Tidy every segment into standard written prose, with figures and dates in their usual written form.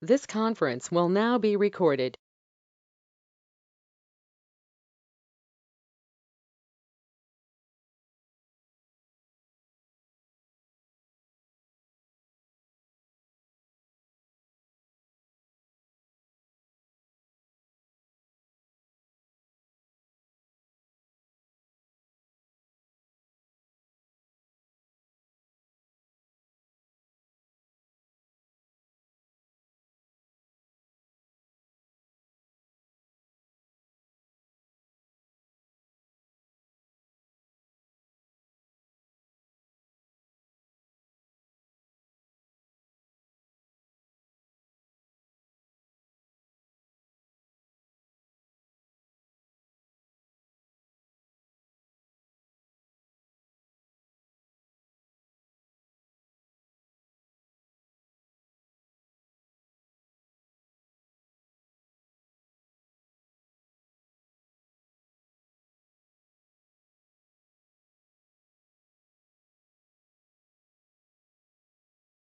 This conference will now be recorded.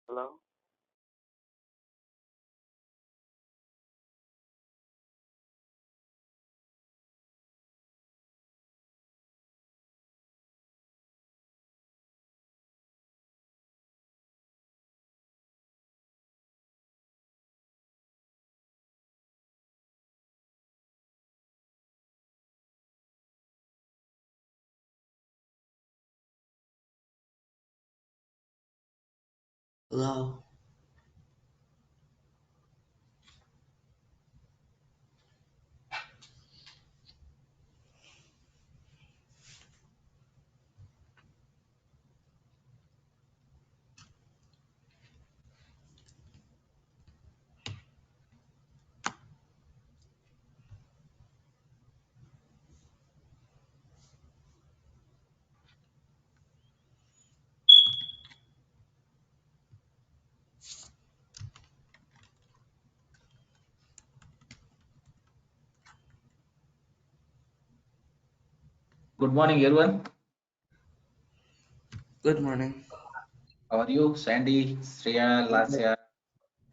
Hello? Hello? Good morning, everyone. Good morning. How are you, Sandy, Shreya, Lasya,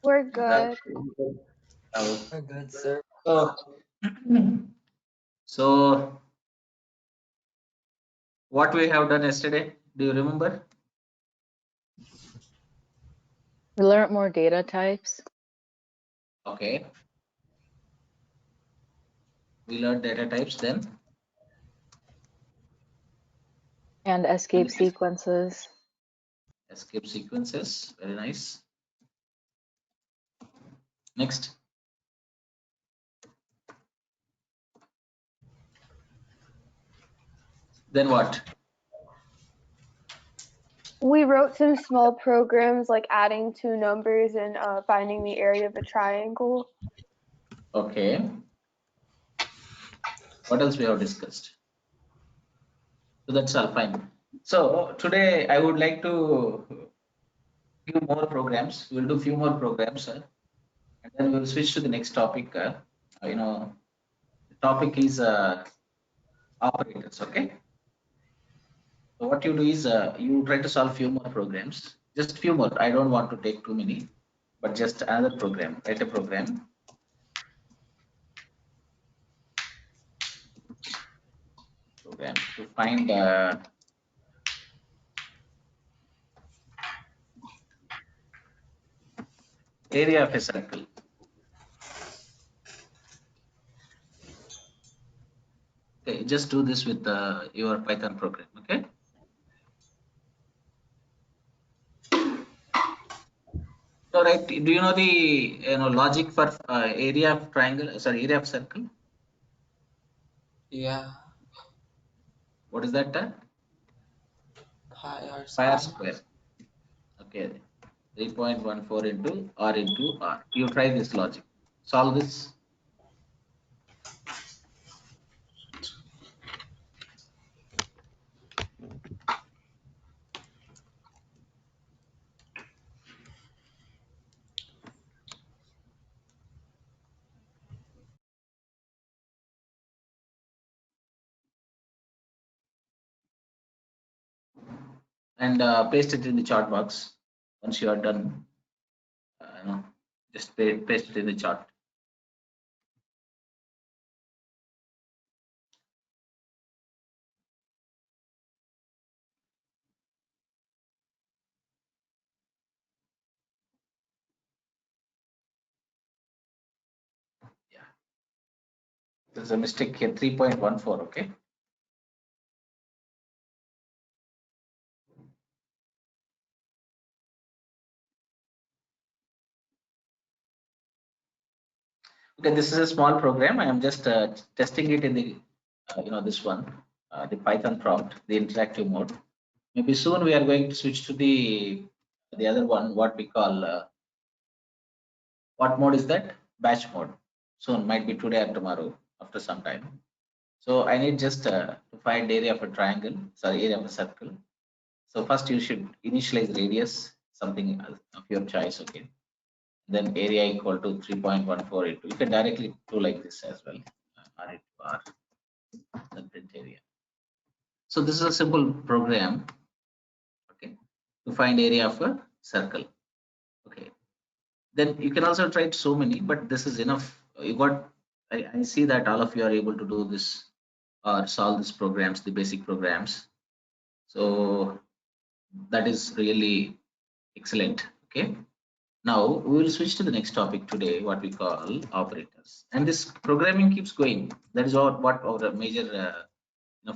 We're Indra? good. Hello. We're good, sir. So, so what we have done yesterday? Do you remember? We learned more data types. Okay. We learned data types then. And escape sequences. Escape sequences. Very nice. Next. Then what? We wrote some small programs like adding two numbers and finding the area of a triangle. Okay. What else we have discussed? So that's all fine. So today I would like to give more programs. We'll do few more programs, and then we'll switch to the next topic. The topic is operators. Okay. So what you do is you try to solve few more programs, just few more. I don't want to take too many, but just another program. Write a program. Program to find area of a circle. Okay, just do this with your Python program. Okay. So right, do you know the logic for area of triangle? Sorry, area of circle. Yeah. What is that? Pi r Pi r square. square. Okay. 3.14 into r into r. You try this logic. Solve this. And paste it in the chat box once you are done. Just paste it in the chart. Yeah, there's a mistake here. 3.14. Okay. Okay, this is a small program. I am just testing it in the, this one, the Python prompt, the interactive mode. Maybe soon we are going to switch to the other one, what we call, what mode is that? Batch mode. Soon, might be today or tomorrow, after some time. So I need just to find area of a triangle, sorry, area of a circle. So first you should initialize radius, something of your choice, okay? Then area equal to 3.14 into. You can directly do like this as well. R into R, then print area. So this is a simple program, okay, to find area of a circle. Okay. Then you can also try so many, but this is enough. You got. I see that all of you are able to do this or solve these programs, the basic programs. So that is really excellent. Okay. Now we will switch to the next topic today, what we call operators. And this programming keeps going. That is what our major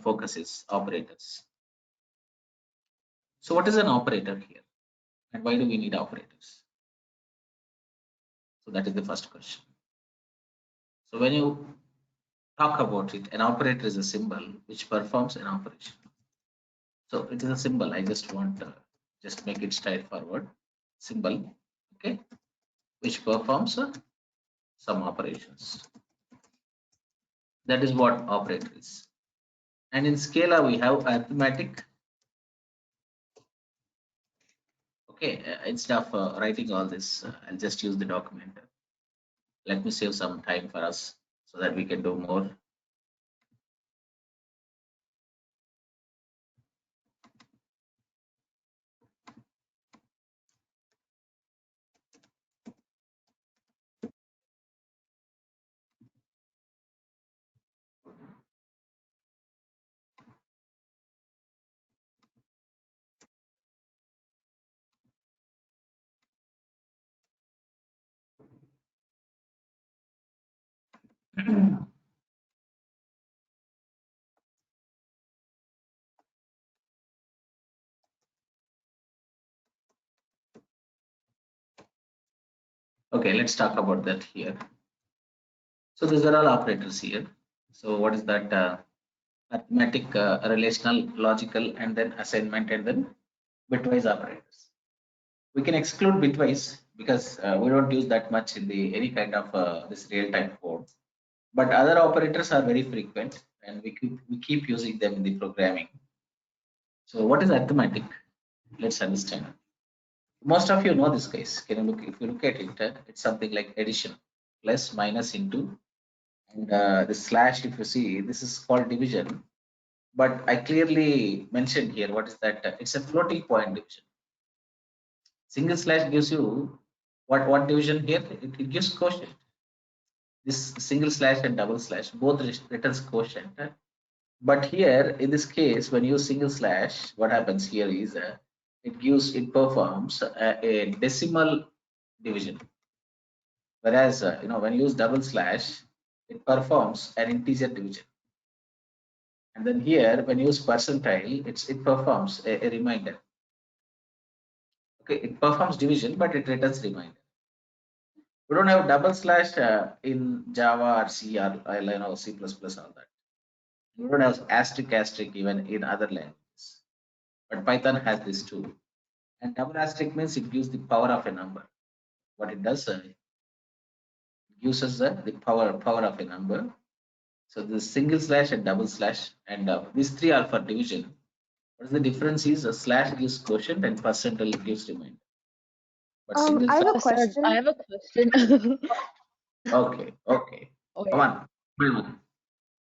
focus is, operators. So what is an operator here, and why do we need operators? So that is the first question. So when you talk about it, an operator is a symbol which performs an operation. So it is a symbol. I just want to just make it straightforward. Symbol, okay, which performs some operations. That is what operator is. And in Scala we have arithmetic. Okay, instead of writing all this, I'll just use the document. Let me save some time for us so that we can do more. Okay, let's talk about that here. So these are all operators here. So what is that? Arithmetic, relational, logical, and then assignment, and then bitwise operators. We can exclude bitwise because we don't use that much in the any kind of this real-time code. But other operators are very frequent, and we keep using them in the programming. So what is arithmetic? Let's understand. Most of you know this case. Can you look? If you look at it, it's something like addition, plus, minus, into, and the slash. If you see, this is called division. But I clearly mentioned here what is that? It's a floating point division. Single slash gives you what division here? It gives quotient. This single slash and double slash both returns quotient. But here in this case, when you use single slash, what happens here is it performs a decimal division. Whereas when you use double slash, it performs an integer division. And then here, when you use percentile, it performs a remainder. Okay, it performs division, but it returns remainder. We don't have double slash in Java or C or C++, all that. We don't have asterisk even in other languages. But Python has this too. And double asterisk means it gives the power of a number. What it does, it gives us the power of a number. So the single slash and double slash, and these three are for division. What is the difference is a slash gives quotient and percentile gives remainder. But single I have a Sir, question. I have a question. okay. Okay. Come on.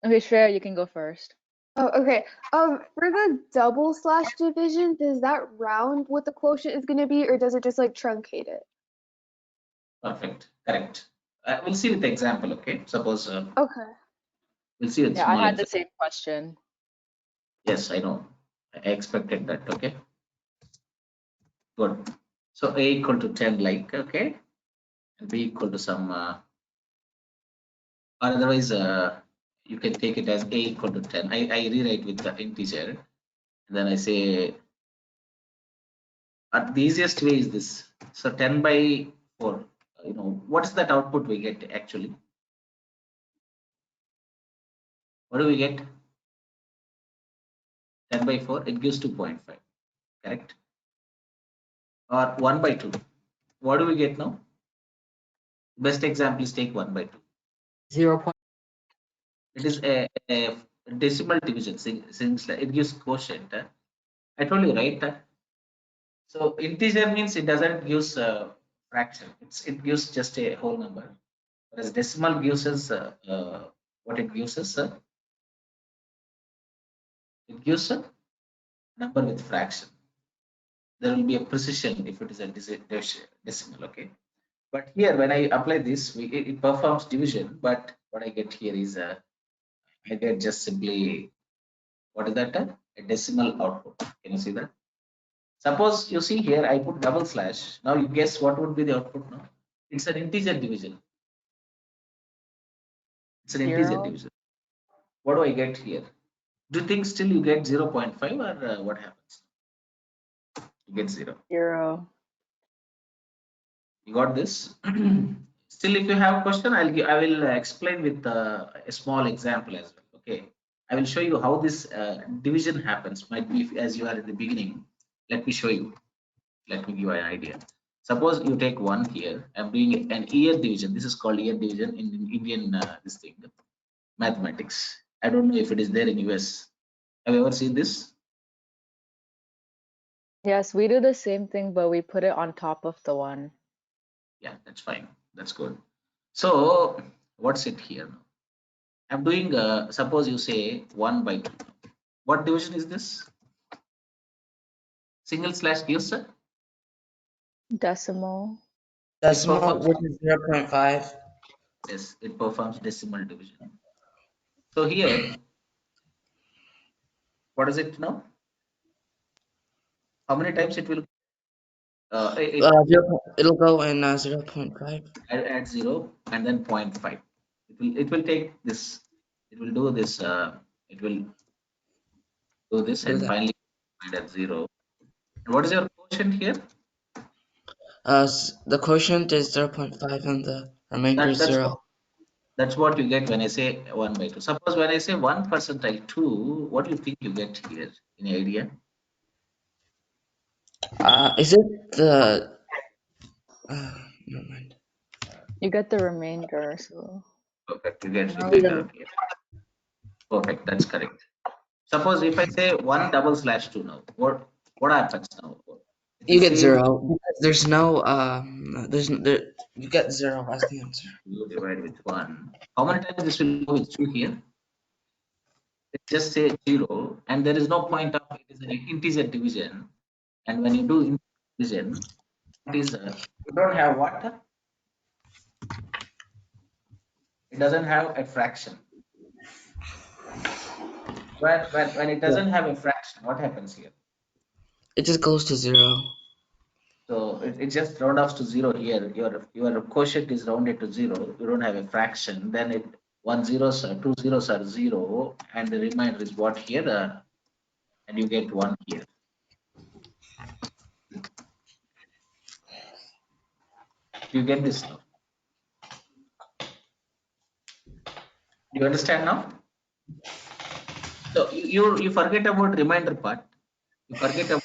Okay, Shreya, you can go first. Oh, okay. For the double slash division, does that round what the quotient is going to be, or does it just like truncate it? Perfect. Correct. We'll see with the example. Okay. Suppose Okay. we'll see with Yeah, I small had the example. same question. Yes, I know. I expected that. Okay. Good. So a equal to 10, like, okay, and b equal to some, or otherwise, you can take it as a equal to 10. I rewrite with the integer, and then I say, the easiest way is this. So 10 by 4. What is that output we get actually? What do we get? 10 by 4, it gives 2.5, correct? Or 1 by 2. What do we get now? Best example is take 1 by 2. 0. It is a decimal division. It gives quotient. I told you, right? So integer means it doesn't use fraction. It gives just a whole number. Whereas decimal gives us what it gives us. It gives a number with fraction. There will be a precision if it is a decimal. Okay. But here, when I apply this, it performs division. But what I get here is I get just simply, what is that? A decimal output. Can you see that? Suppose you see here, I put double slash. Now you guess what would be the output now? It's an integer division. It's an integer 0. division. What do I get here? Do you think still you get 0.5 or what happens? You get 0. 0. You got this? Still, if you have a question, I will explain with a small example as well. Okay. I will show you how this division happens. Might be as you are in the beginning. Let me show you. Let me give you an idea. Suppose you take 1 here. I'm doing an year division. This is called year division in Indian this thing, mathematics. I don't know if it is there in US. Have you ever seen this? Yes, we do the same thing, but we put it on top of the 1. Yeah, that's fine. That's good. So what's it here? I'm doing, suppose you say 1 by 2. What division is this? Single slash gives a, Decimal. it Decimal, performs, which is 0.5. yes, it performs decimal division. So here, what is it now? How many times it will, it 0, it'll go in 0.5. add 0 and then 0.5. It will take this, it will do this, it will do this Do and that. finally find at 0. And what is your quotient here? The quotient is 0.5 and the remainder That, is that's 0. That's what you get when I say 1 by 2. Suppose when I say 1 percentile 2, what do you think you get here? Any idea? Is it the, never mind. You get the remainder, so Perfect. You get no. remainder. Okay. Perfect. That's correct. Suppose if I say 1 double slash 2 now, what happens now? It's the You get same 0 because there's no, you get 0 as the answer. you divide with 1. How many times this will go with 2 here? It just say 0 and there is no point of it is an integer division. And when you do integer division, it is you don't have what? It doesn't have a fraction. When it Yeah. doesn't have a fraction, what happens here? It just goes to 0. So it just round off to 0 here. Your quotient is rounded to 0. You don't have a fraction. Then it one zeros are two zeros are 0, and the remainder is what here, and you get 1 here. You get this now. Do you understand now? So you forget about remainder part. You forget about,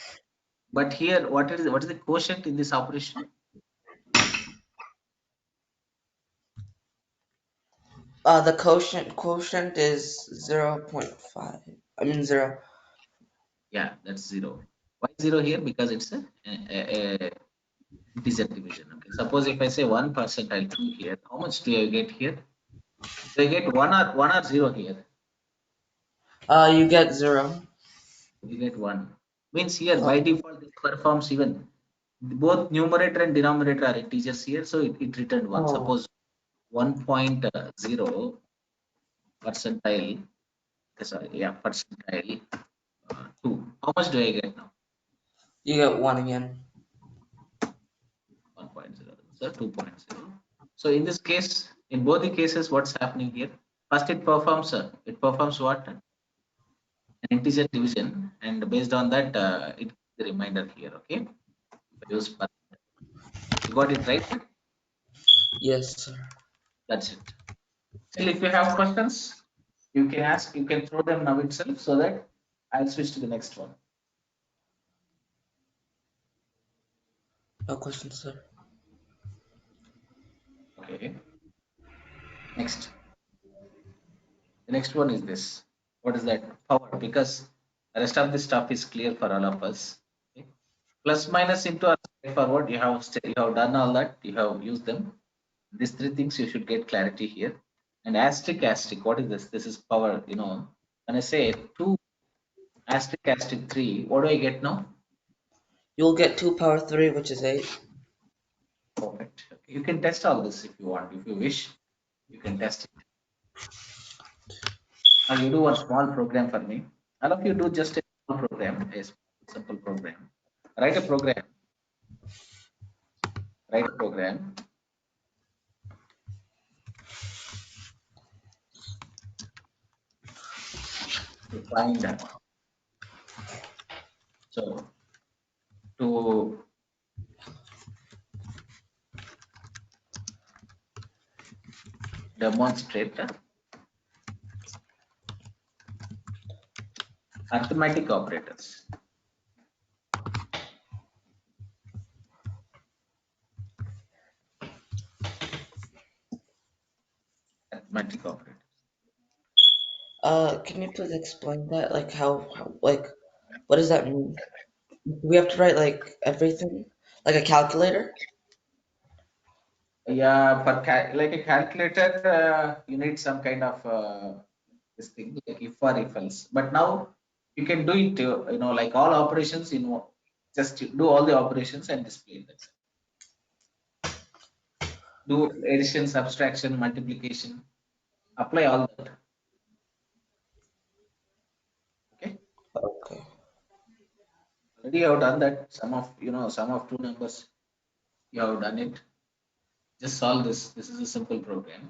but here what is the quotient in this operation? The quotient is 0.5. I mean 0. Yeah, that's 0. Why 0 here? Because it's a integer division. Okay. Suppose if I say 1 percentile 2 here, how much do I get here? Do I get 1 or 0 here? You get 0. You get 1. Means here Oh, by default this performs even both numerator and denominator are integers here, so it returned 1. Oh. Suppose 1.0 percentile, sorry, yeah, percentile 2. How much do I get now? You get 1 again. 1.0, so 2.0. So in this case, in both the cases, what's happening here? First, it performs what? An integer division, and based on that, it gives the reminder here. Okay, use per. You got it right? Yes, sir. That's it. Still, if you have questions, you can ask. You can throw them now itself, so that I'll switch to the next one. No questions, sir. Okay. Next. The next one is this. What is that? Power. Because the rest of the stuff is clear for all of us. Okay. Plus minus into are straightforward. You have done all that. You have used them. These three things you should get clarity here. And asterisk. What is this? This is power. You know, when I say 2 asterisk 3, what do I get now? You'll get 2 power 3, which is 8. Perfect. Okay. You can test all this if you want. If you wish, you can test it. Now you do one small program for me. All of you do just a small program, a simple program. Write a program. Write a program. To find so to demonstrate arithmetic operators. Arithmetic operators. Can you please explain that? Like like, what does that mean? We have to write like everything? Like a calculator? Yeah, for like a calculator, you need some kind of this thing like if or if else. But now you can do it, like all operations in one. Just do all the operations and display that. Do addition, subtraction, multiplication. Apply all that. Okay. Okay. Already you have done that. Sum of two numbers. You have done it. Just solve this. This is a simple program.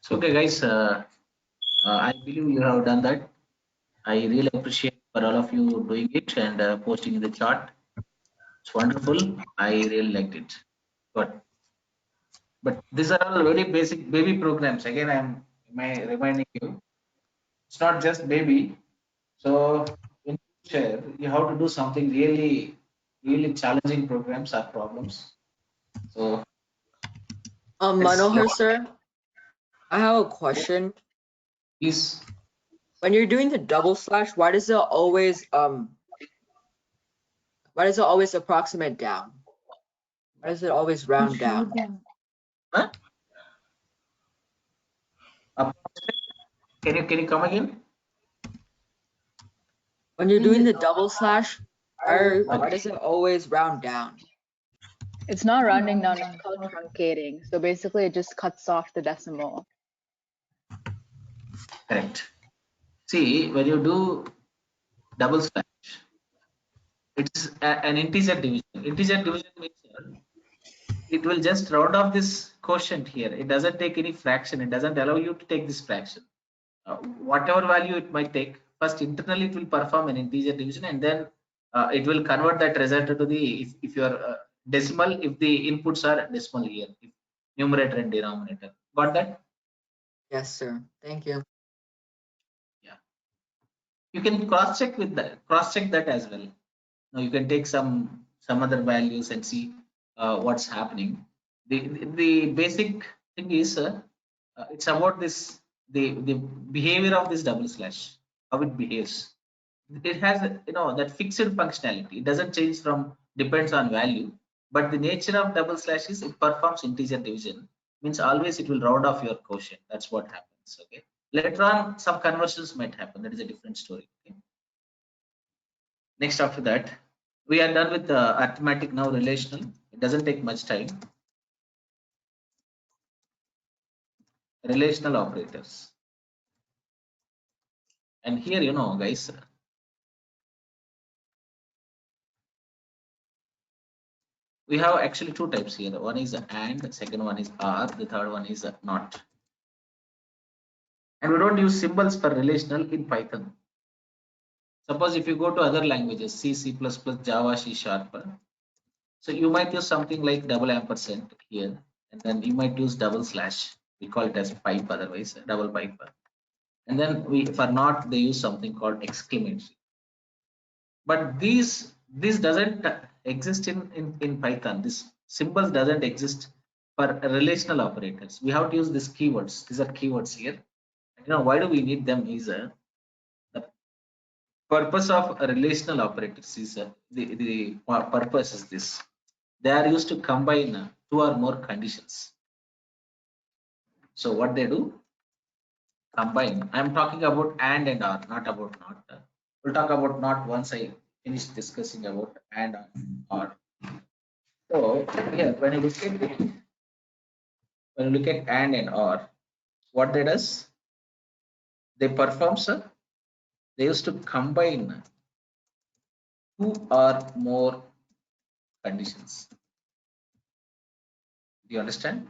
So okay, guys, I believe you have done that. I really appreciate for all of you doing it and posting in the chat. It's wonderful. I really liked it. But these are all very basic baby programs. Again, reminding you, it's not just baby. So in future, you have to do something really, really challenging programs or problems. So let's Manohar, sir, I have a question. please. When you're doing the double slash, why does it always approximate down? Why does it always round down? Huh? Can you come again? When you're doing the double slash, why Okay. does it always round down? It's not rounding down, it's called truncating. So basically it just cuts off the decimal. Correct. See, when you do double slash, it's an integer division. Integer division means it will just round off this quotient here. It doesn't take any fraction. It doesn't allow you to take this fraction. Whatever value it might take, first internally it will perform an integer division, and then it will convert that result to the if your decimal, if the inputs are decimal here, if numerator and denominator. Got that? Yes, sir. Thank you. Yeah. You can cross check with that. Cross check that as well. Now you can take some other values and see what's happening. The basic thing is it's about this the behavior of this double slash, how it behaves. It has that fixed functionality. It doesn't change from depends on value, but the nature of double slash is it performs integer division, means always it will round off your quotient. That's what happens. Okay, later on some conversions might happen, that is a different story. Okay? Next, after that, we are done with arithmetic. Now relational. It doesn't take much time. Relational operators. And here, guys, we have actually two types here. One is and, second one is or, the third one is not. And we don't use symbols for relational in Python. Suppose if you go to other languages, C, C++, Java, C Sharp, so you might use something like double ampersand here, and then you might use double slash. We call it as pipe, otherwise double pipe. And then for not, they use something called exclamatory. But this doesn't exist in Python. This symbols doesn't exist for relational operators. We have to use these keywords. These are keywords here. Why do we need them? Is the purpose of relational operators is the purpose is this. They are used to combine two or more conditions. So what they do? Combine. I'm talking about and or, not about not. We'll talk about not once I finish discussing about and or. So here, when you look at and or, what they does? They perform, sir. They used to combine two or more conditions. Do you understand?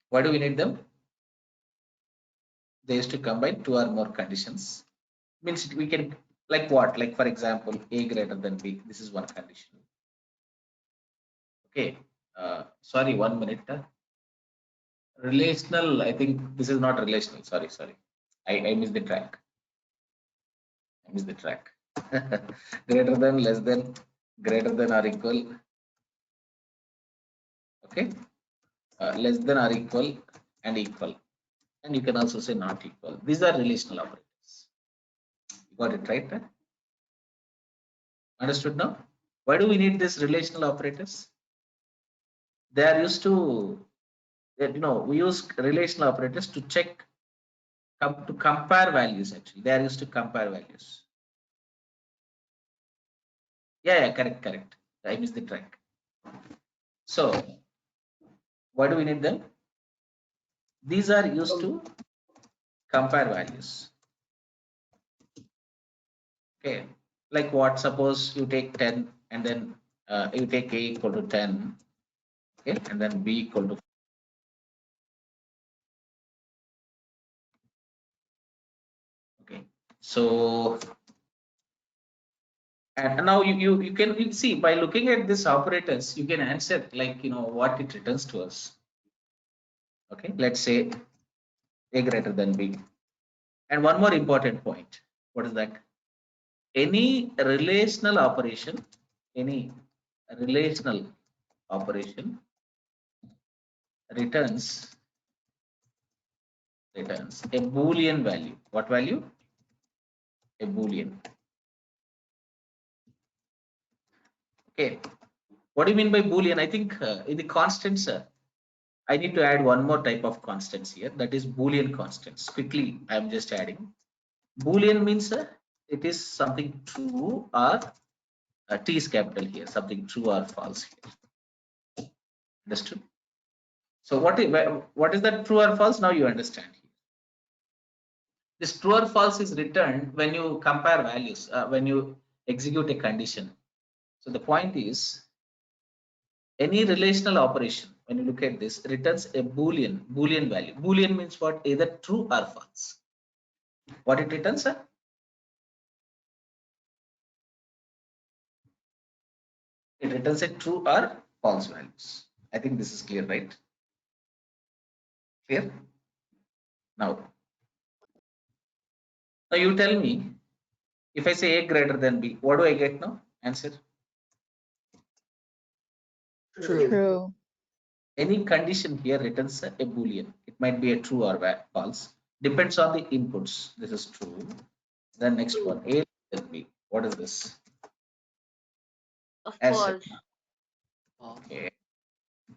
Why do we need them? They used to combine two or more conditions. Means we can, like what? Like for example, A greater than B. This is one condition. Okay. Sorry, 1 minute. Relational, I think this is not relational. Sorry. I missed the track. Greater than, less than, greater than or equal. Okay. Less than or equal and equal. And you can also say not equal. These are relational operators. You got it right? Understood now? Why do we need these relational operators? They are used to, we use relational operators to check, to compare values. Actually, they are used to compare values. Yeah, correct. I missed the track. So, why do we need them? These are used to compare values. Okay, like what? Suppose you take 10 and then you take A equal to 10, okay, and then B equal to So, and now you can see by looking at this operators, you can answer like, what it returns to us. Okay, let's say A greater than B. And one more important point. What is that? Any relational operation returns a Boolean value. What value? A Boolean. Okay. What do you mean by Boolean? I think in the constants, I need to add one more type of constants here. That is Boolean constants. Quickly, I am just adding. Boolean means it is something true or T is capital here, something true or false here. Understood? So what is that true or false? Now you understand here. This true or false is returned when you compare values, when you execute a condition. So the point is, any relational operation, when you look at this, returns a Boolean value. Boolean means what? Either true or false. What it returns? It returns a true or false values. I think this is clear, right? Clear? Now you tell me, if I say A greater than B, what do I get now? Answer. True. Any condition here returns a Boolean. It might be a true or false. Depends on the inputs. This is true. Then next one, A than B. What is this? False. Okay.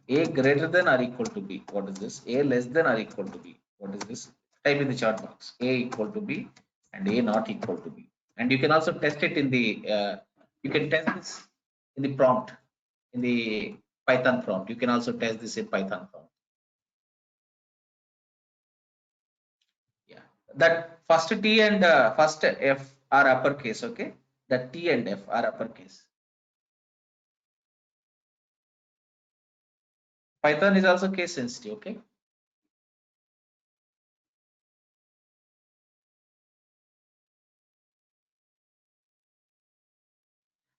A greater than or equal to B. What is this? A less than or equal to B. What is this? Type in the chat box. A equal to B and A not equal to B. And you can also test it in the, you can test this in the prompt, in the Python prompt. You can also test this in Python prompt. Yeah, that first T and first F are uppercase. Okay, the T and F are uppercase. Python is also case sensitive. Okay.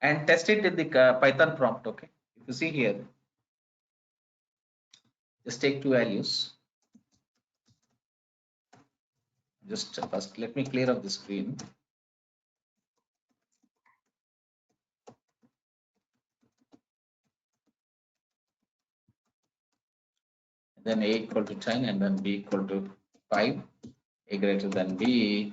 And test it in the Python prompt. Okay, if you see here, just take two values. Just first, let me clear up the screen. Then A equal to 10 and then B equal to 5. A greater than B,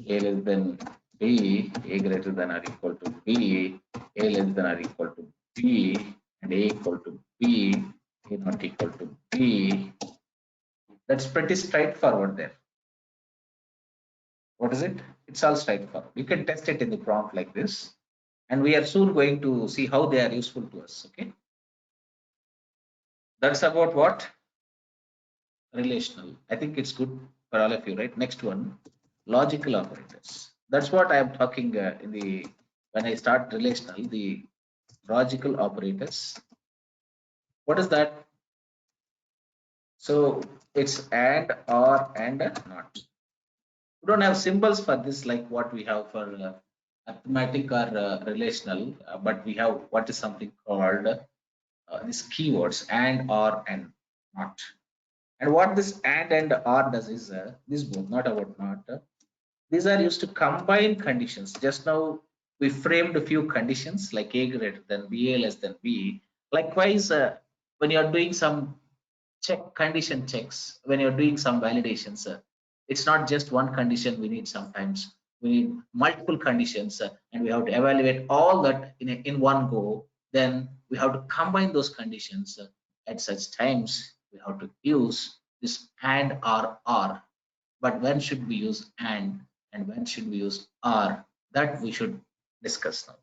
A less than B, A greater than or equal to B, A less than or equal to B, and A equal to B, A not equal to B. That's pretty straightforward there. What is it? It's all straightforward. You can test it in the prompt like this. And we are soon going to see how they are useful to us. Okay. That's about what? Relational. I think it's good for all of you, right? Next one, logical operators. That's what I am talking in the, when I start relational, the logical operators. What is that? So it's and, or, and not. We don't have symbols for this like what we have for arithmetic or relational, but we have what is something called these keywords and, or, and not. And what this and or does is this both, not about not. These are used to combine conditions. Just now we framed a few conditions like A greater than B, A less than B. Likewise, when you are doing some condition checks, when you're doing some validations, it's not just one condition we need. Sometimes we need multiple conditions and we have to evaluate all that in one go. Then we have to combine those conditions. At such times we have to use this and or. But when should we use and when should we use or? That we should discuss now.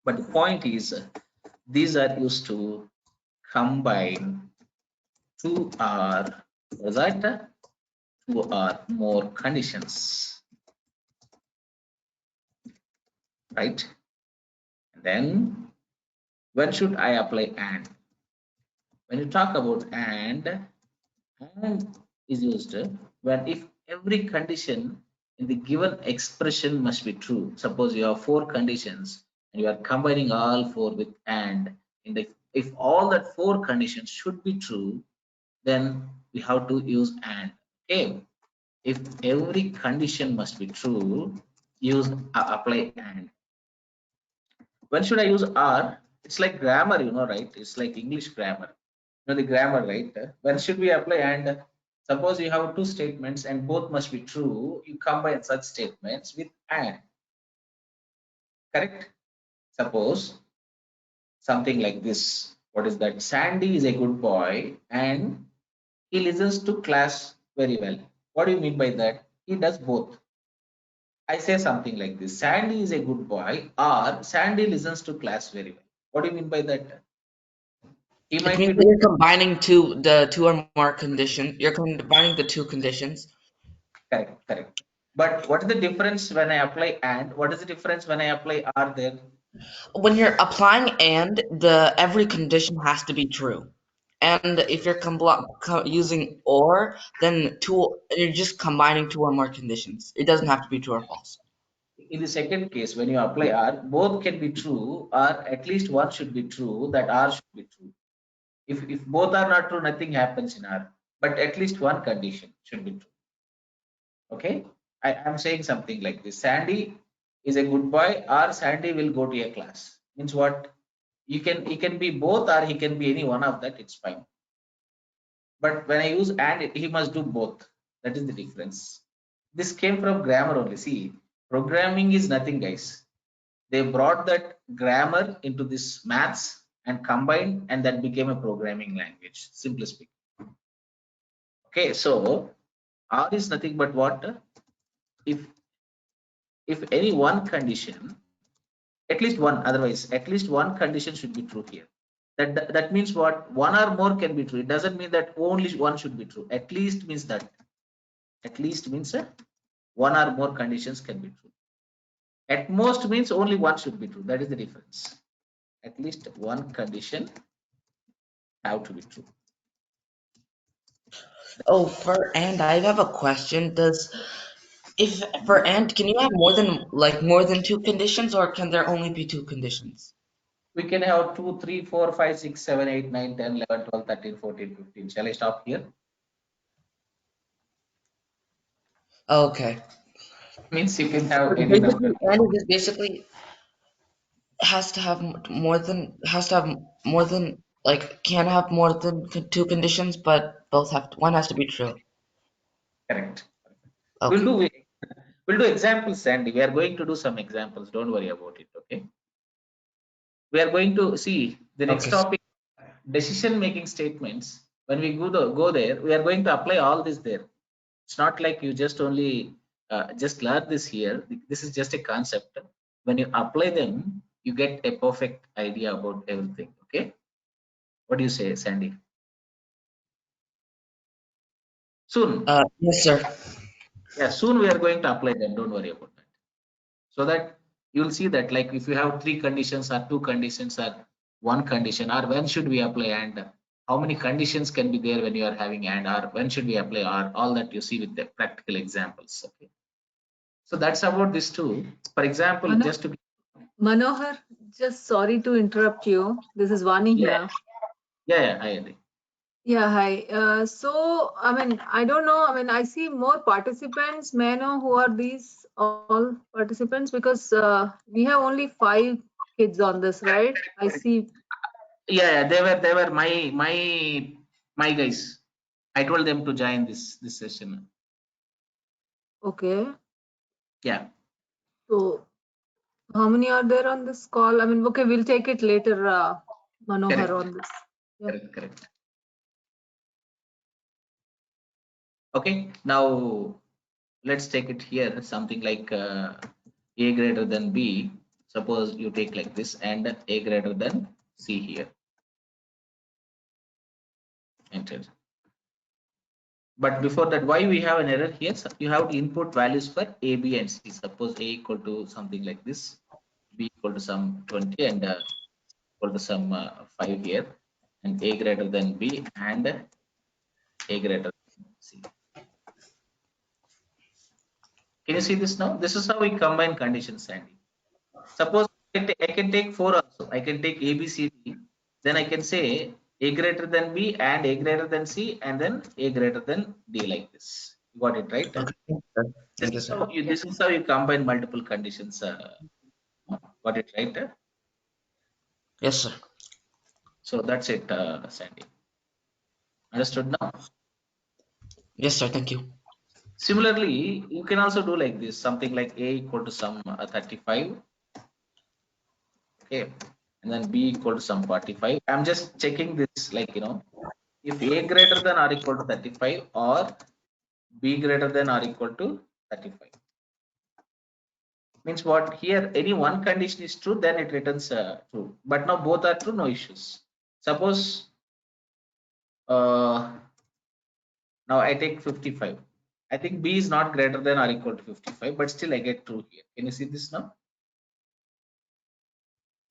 But the point is, these are used to combine two or two or more conditions, right? And then when should I apply and? When you talk about and is used when if every condition in the given expression must be true. Suppose you have 4 conditions and you are combining all 4 with and. In the if all that 4 conditions should be true, then we have to use and. Okay. If every condition must be true, use apply and. When should I use are? It's like grammar, right? It's like English grammar. The grammar, right? When should we apply and? Suppose you have 2 statements and both must be true, you combine such statements with and. Correct? Suppose something like this. What is that? Sandy is a good boy and he listens to class very well. What do you mean by that? He does both. I say something like this. Sandy is a good boy or Sandy listens to class very well. What do you mean by that? He It might be means that doing you're combining two or more conditions. You're combining the 2 conditions. correct, correct. But what is the difference when I apply and? What is the difference when I apply are there? When you're applying and, the every condition has to be true. And if you're using or, then you're just combining 2 or more conditions. It doesn't have to be true or false. In the second case, when you apply are, both can be true or at least one should be true, that are should be true. If both are not true, nothing happens in R. But at least one condition should be true. Okay, I am saying something like this: Sandy is a good boy, or Sandy will go to a class. Means what? He can be both, or he can be any one of that. It's fine. But when I use and, he must do both. That is the difference. This came from grammar only. See, programming is nothing, guys. They brought that grammar into this maths and combined, and that became a programming language, simply speaking. Okay, so R is nothing but what? If any one condition, at least one, otherwise at least one condition should be true here. That means what? One or more can be true. It doesn't mean that only one should be true. At least means that. At least means one or more conditions can be true. At most means only one should be true. That is the difference. At least one condition have to be true. Oh, for and I have a question. If for and, can you have more than 2 conditions, or can there only be 2 conditions? We can have 2, 3, 4, 5, 6, 7, 8, 9, 10, 11, 12, 13, 14, 15. Shall I stop here? Okay. Means you can have any number. Basically, and is basically has to have more than can have more than 2 conditions, but one has to be true. Correct. We'll Okay. do we'll do examples, Sandy. We are going to do some examples. Don't worry about it. Okay. We are going to see the next Okay. topic, decision making statements. When we go there, we are going to apply all this there. It's not like you just only just learn this here. This is just a concept. When you apply them, you get a perfect idea about everything. Okay. What do you say, Sandy? Soon. Yes, sir. Yeah, soon we are going to apply them. Don't worry about that. So that you'll see that, like, if you have 3 conditions or 2 conditions or 1 condition, or when should we apply and how many conditions can be there when you are having and, or when should we apply, or all that you see with the practical examples. Okay. So that's about this too. For example, just to Manohar, just sorry to interrupt you. This is Vani here. yeah, I agree. Yeah, hi. So, I mean, I don't know. I mean, I see more participants. May I know who are these all participants? Because we have only 5 kids on this, right? I see. Yeah, they were my guys. I told them to join this session. Okay. Yeah. So, how many are there on this call? I mean, okay, we'll take it later, Manohar, Correct. on this. Yeah. Correct. Okay, now let's take it here, something like a greater than b. Suppose you take like this, and a greater than c here. Enter. But before that, why we have an error here? So you have to input values for a, b, and c. Suppose a equal to something like this, b equal to some 20, and equal to some 5 here, and a greater than b, and a greater than c. Can you see this now? This is how we combine conditions, Sandy. Suppose I can take 4 also. I can take A, B, C, D. Then I can say A greater than B and A greater than C and then A greater than D like this. You got it, right? Okay. Thank you, sir. This is how you combine multiple conditions. Got it, right? Yes, sir. So that's it, Sandy. Understood now? Yes, sir. Thank you. Similarly, you can also do like this, something like A equal to some 35, okay, and then B equal to some 45. I'm just checking this, like, if A greater than or equal to 35 or B greater than or equal to 35. Means what? Here, any one condition is true, then it returns true. But now both are true, no issues. Suppose now I take 55. I think B is not greater than or equal to 55, but still I get true here. Can you see this now?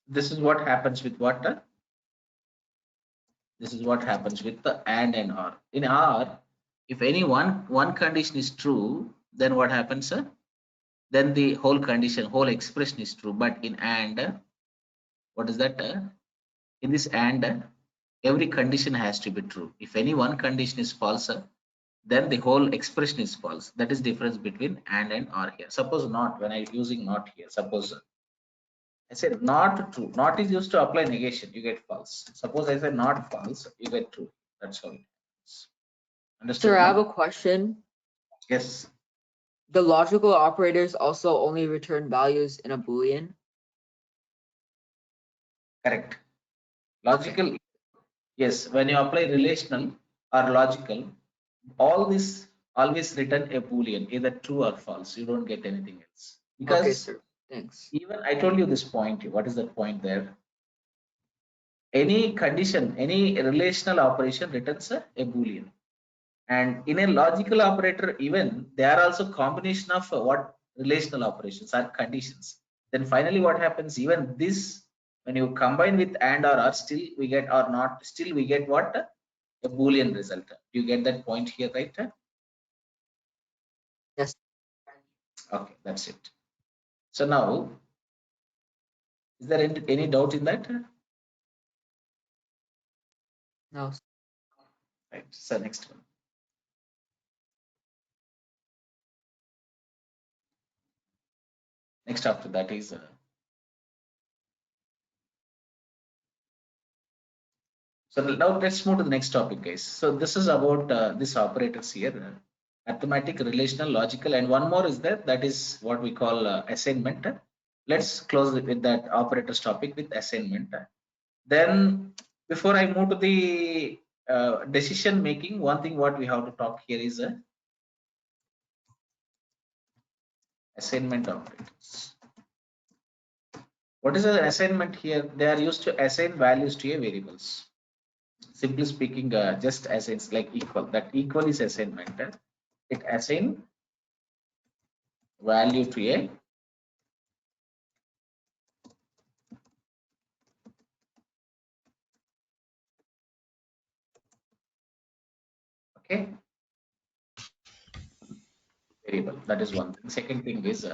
This is what happens with what? This is what happens with the and or. In or, if any one condition is true, then what happens? Then the whole condition, whole expression is true. But in and, what is that? In this and, every condition has to be true. If any one condition is false, then the whole expression is false. That is difference between and or here. Suppose not, when I'm using not here, suppose I said not true. Not is used to apply negation, you get false. Suppose I say not false, you get true. That's how it happens. Understood? Sir, I have now? a question. Yes, The logical operators also only return values in a Boolean? correct. Logical, yes. When you apply relational or logical, all this always return a Boolean, either true or false. You don't get anything else. Because Okay, sir. Thanks. even I told you this point. What is that point there? Any condition, any relational operation returns a Boolean. And in a logical operator, even they are also combination of what relational operations are conditions. Then finally, what happens? Even this, when you combine with and or are, still we get or not, still we get what? A Boolean result. You get that point here, right? Yes. Okay, that's it. So now, is there any doubt in that? No. Right. So next one. Next after that is so now let's move to the next topic, guys. So this is about these operators here, arithmetic, relational, logical, and one more is there. That is what we call assignment. Let's close with that operators topic with assignment. Then before I move to the decision making, one thing what we have to talk here is assignment operators. What is an assignment here? They are used to assign values to a variables. Simply speaking, just assigns like equal. That equal is assignment. It assign value to a variable. That is one thing. Second thing is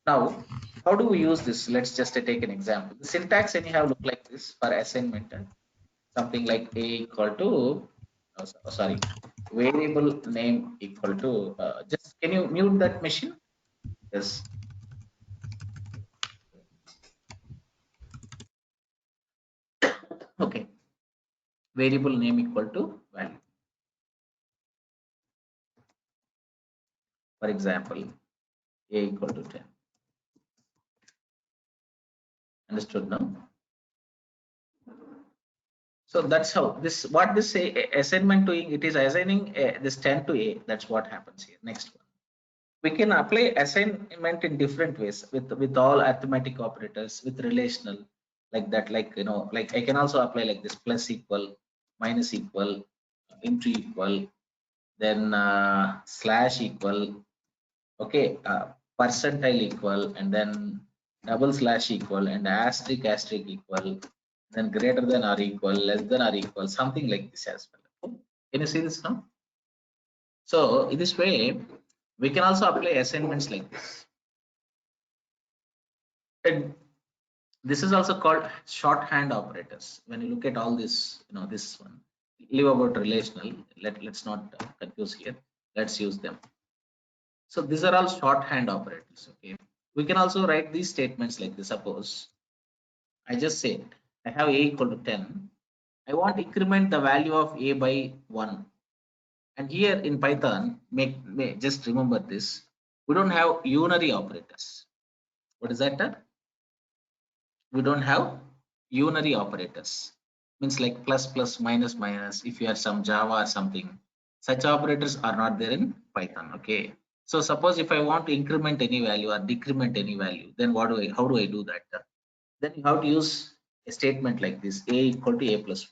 now how do we use this? Let's just take an example. The syntax anyhow look like this for assignment. Something like a equal to sorry, variable name equal to just can you mute that machine? Yes. Okay. Variable name equal to value. For example, a equal to 10. Understood now? So that's how this what this assignment doing. It is assigning this 10 to a. That's what happens here. Next one. We can apply assignment in different ways with all arithmetic operators, with relational like that. Like like I can also apply like this: plus equal, minus equal, into equal, then slash equal. Okay, percentile equal, and then double slash equal, and asterisk equal, then greater than or equal, less than or equal, something like this as well. Can you see this now? So in this way, we can also apply assignments like this. And this is also called shorthand operators. When you look at all this, this one, leave about relational. Let's not confuse here. Let's use them. So these are all shorthand operators. Okay. We can also write these statements like this. Suppose I just said I have a equal to 10. I want to increment the value of a by 1. And here in Python, just remember this. We don't have unary operators. What is that? We don't have unary operators. Means like plus plus minus minus. If you have some Java or something, such operators are not there in Python. Okay. So suppose if I want to increment any value or decrement any value, then how do I do that? Then you have to use a statement like this: a equal to a plus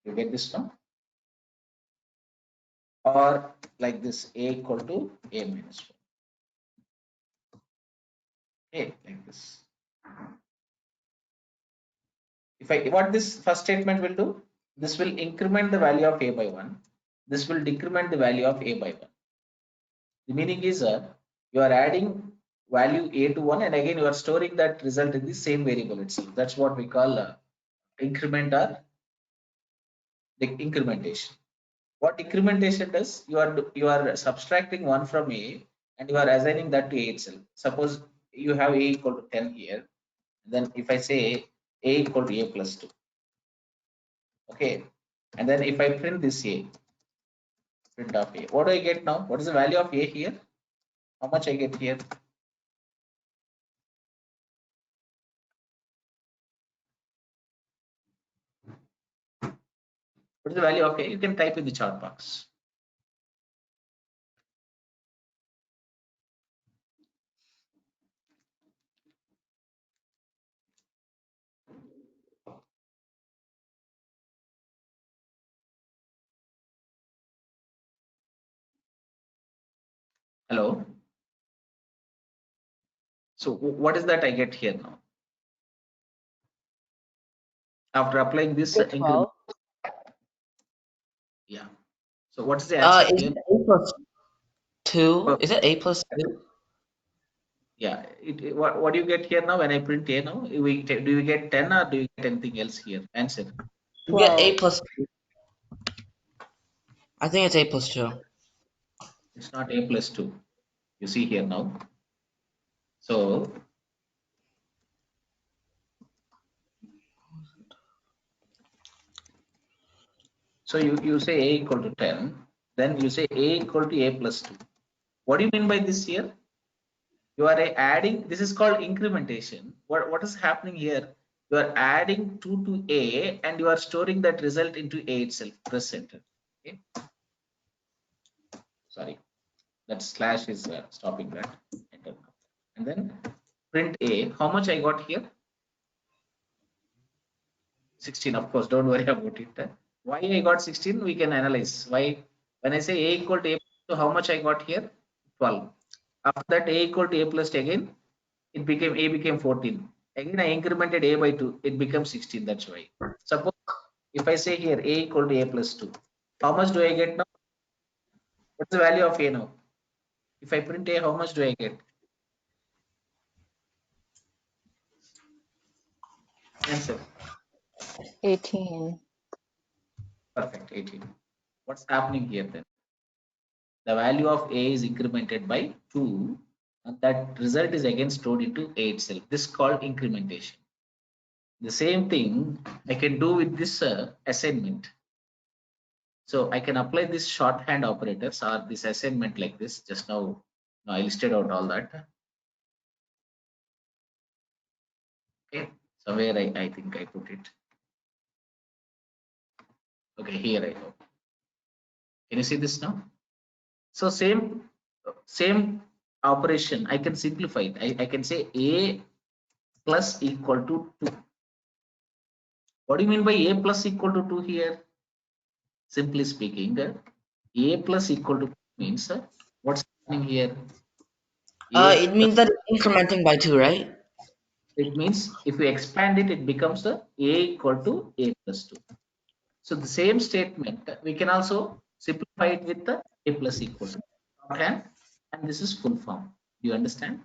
1. You get this now? Or like this: a equal to a minus 1. Okay, like this. What this first statement will do, this will increment the value of a by 1. This will decrement the value of a by 1. The meaning is you are adding value a to 1, and again you are storing that result in the same variable itself. That's what we call increment or the incrementation. What incrementation does, you are subtracting 1 from a and you are assigning that to a itself. Suppose you have a equal to 10 here, then if I say a equal to a plus 2, okay, and then if I print this a, print of a, what do I get now? What is the value of a here? How much I get here? What is the value of a? You can type in the chat box. Hello. So what is that I get here now? After applying this increment, 12. yeah. So what is the answer Is here? it a plus 2? Is it a plus 2? Yeah. What do you get here now when I print a now? Do we get 10 or do you get anything else here? Answer. You get a 12. plus 2. I think it's a plus 2. It's not a plus 2. You see here now. So you say a equal to 10, then you say a equal to a plus 2. What do you mean by this here? You are adding, this is called incrementation. What is happening here? You are adding 2 to a and you are storing that result into a itself. Press enter. Okay. Sorry, that slash is stopping that. Enter. And then print a. How much I got here? 16. Of course, don't worry about it. Why I got 16? We can analyze. Why? When I say a equal to a, so how much I got here? 12. After that, a equal to a plus again, it became a became 14. Again, I incremented a by 2. It becomes 16. That's why. Suppose if I say here a equal to a plus 2, how much do I get now? What's the value of a now? If I print a, how much do I get? Answer. 18. Perfect. 18. What's happening here then? The value of a is incremented by 2, and that result is again stored into a itself. This is called incrementation. The same thing I can do with this assignment. So I can apply this shorthand operators or this assignment like this. Just now I listed out all that. Okay, somewhere I think I put it. Okay, here I go. Can you see this now? So same operation, I can simplify it. I can say a plus equal to 2. What do you mean by a plus equal to 2 here? Simply speaking, a plus equal to 2 means what's happening here? It means that it's incrementing by 2, right? It means if we expand it, it becomes a equal to a plus 2. So the same statement we can also Simplify it with the a plus equal to shorthand, and this is full form. Do you understand?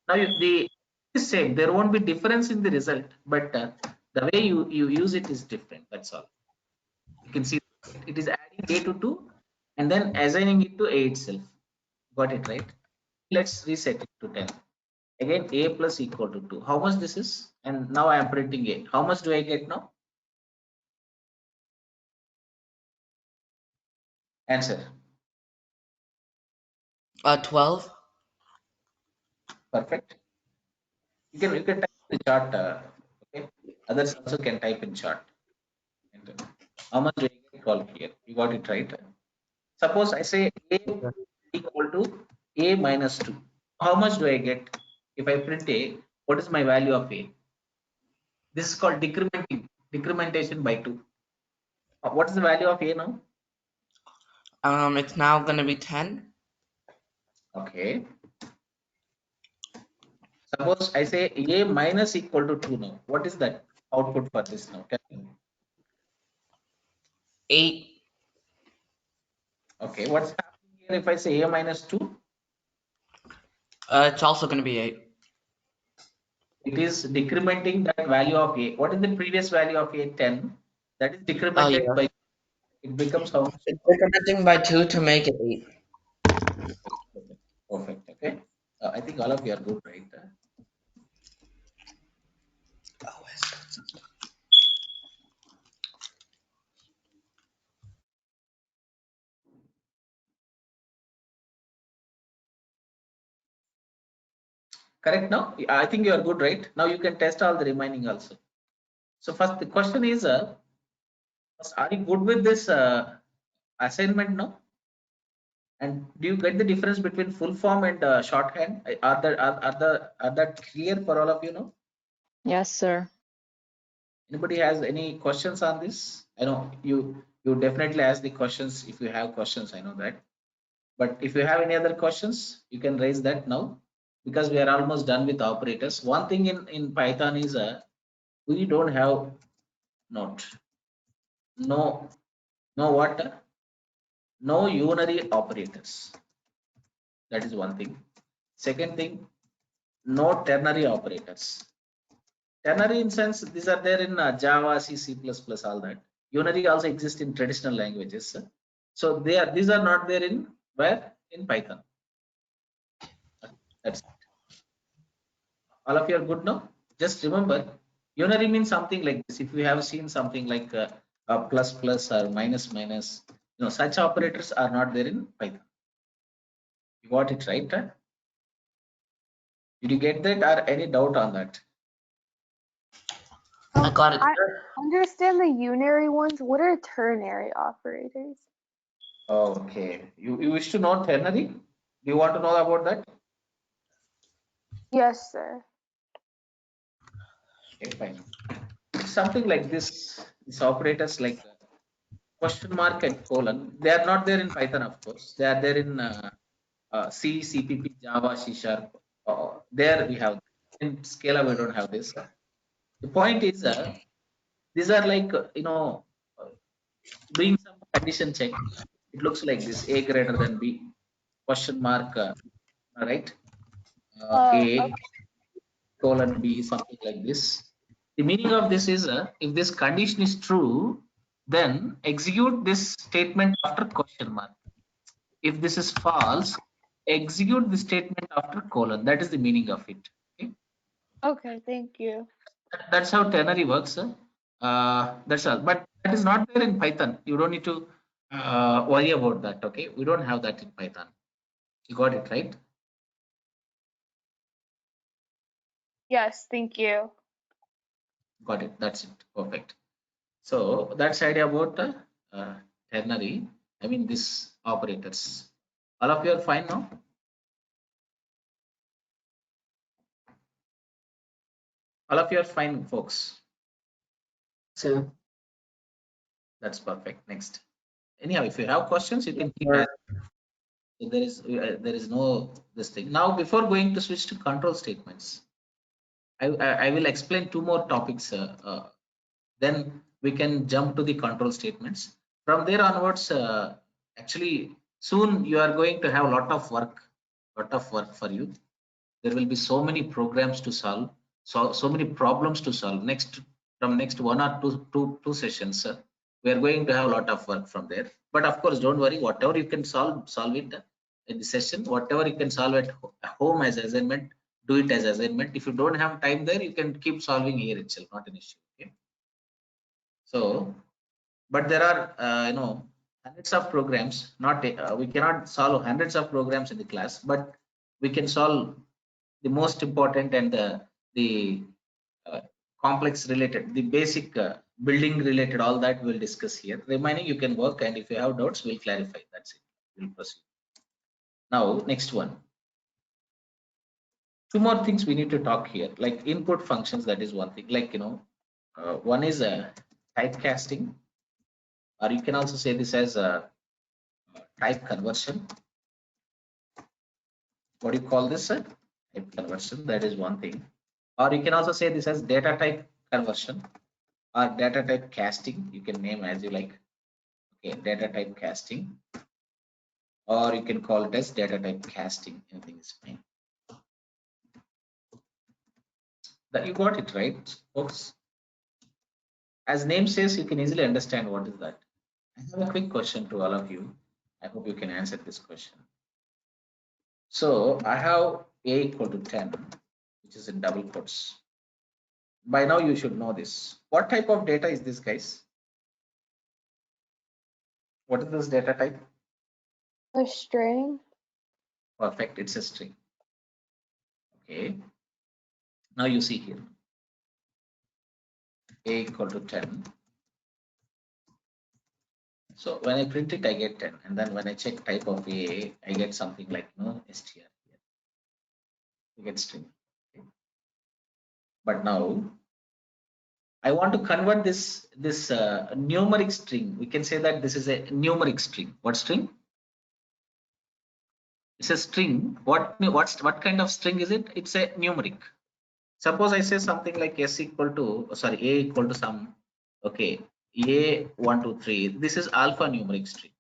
Now the is same. There won't be difference in the result, but the way you use it is different. That's all. You can see it is adding a to 2 and then assigning it to a itself. Got it right? Let's reset it to 10. Again, a plus equal to 2. How much this is? And now I am printing a. How much do I get now? Answer. 12. Perfect. You can type in the chart. Okay. Others also can type in chart. And, how much do I get? 12 here. You got it right. Suppose I say a equal to a minus 2. How much do I get? If I print a, what is my value of a? This is called decrementation by 2. What is the value of a now? It's now gonna be 10. Okay. Suppose I say a minus equal to 2 now. What is that output for this now? Tell me. 8. Okay. What's happening here if I say a minus 2? It's also gonna be 8. It is decrementing that value of a. What is the previous value of a? 10. That is decremented Yeah. by, it becomes how much? It's decrementing by 2 to make it 8. Perfect. Okay. I think all of you are good, right? Correct now? I think you are good, right? Now you can test all the remaining also. So first the question is, are you good with this assignment now? And do you get the difference between full form and shorthand? Are that clear for all of you now? Yes, sir. Anybody has any questions on this? I know you definitely ask the questions if you have questions. I know that. But if you have any other questions, you can raise that now, because we are almost done with operators. One thing in Python is we don't have not no what no unary operators. That is one thing. Second thing, no ternary operators. Ternary in sense these are there in Java, C, C++, all that. Unary also exists in traditional languages. So these are not there in where? In Python. That's it. All of you are good now. Just remember, unary means something like this. If you have seen something like plus plus or minus minus, such operators are not there in Python. You got it right? Did you get that, or any doubt on that? I got it. I understand the unary ones. What are ternary operators? Okay. You wish to know ternary? Do you want to know about that? Yes, sir. Okay, fine. It's something like this. These operators like question mark and colon. They are not there in Python, of course. They are there in C, CPP, Java, C Sharp. There we have. In Scala, we don't have this. The point is, these are like doing some condition check. It looks like this: A greater than B, question mark, right? A colon B, something like this. The meaning of this is, if this condition is true, then execute this statement after question mark. If this is false, execute the statement after colon. That is the meaning of it. Okay, Okay, thank you. that's how ternary works. That's all. But that is not there in Python. You don't need to worry about that. Okay, we don't have that in Python. You got it right? Yes, thank you. Got it. That's it. Perfect. So that's idea about ternary. I mean, these operators. All of you are fine now? All of you are fine, folks. So That's perfect. Next. Anyhow, if you have questions, you can keep sir. asking. So there is no this thing. Now, before going to switch to control statements, I will explain two more topics. Then we can jump to the control statements. From there onwards, actually soon you are going to have a lot of work for you. There will be so many programs to solve, so many problems to solve. From next 1 or 2 sessions, we are going to have a lot of work from there. But of course, don't worry. Whatever you can solve it in the session. Whatever you can solve at home as assignment, do it as assignment. If you don't have time there, you can keep solving here itself. Not an issue. Okay. So, but there are hundreds of programs. Not we cannot solve hundreds of programs in the class, but we can solve the most important and the complex related, the basic building related, all that we'll discuss here. Remaining you can work, and if you have doubts, we'll clarify. That's it. We'll proceed. Now, next one. Two more things we need to talk here, like input functions. That is one thing. Like one is a typecasting, or you can also say this as a type conversion. What do you call this? Type conversion. That is one thing. Or you can also say this as data type conversion or data type casting. You can name as you like. Okay, data type casting, or you can call it as data type casting. Anything is fine. That you got it right, folks. As name says, you can easily understand what is that. I have a quick question to all of you. I hope you can answer this question. So I have a equal to 10, which is in double quotes. By now you should know this. What type of data is this, guys? What is this data type? A string. Perfect, it's a string. Okay. Now you see here. A equal to 10. So when I print it, I get 10. And then when I check type of A, I get something like str here. You get string. Okay. But now I want to convert this numeric string. We can say that this is a numeric string. What string? It's a string. What kind of string is it? It's a numeric. Suppose I say something like a equal to some, okay, a1 2 3. This is alphanumeric string.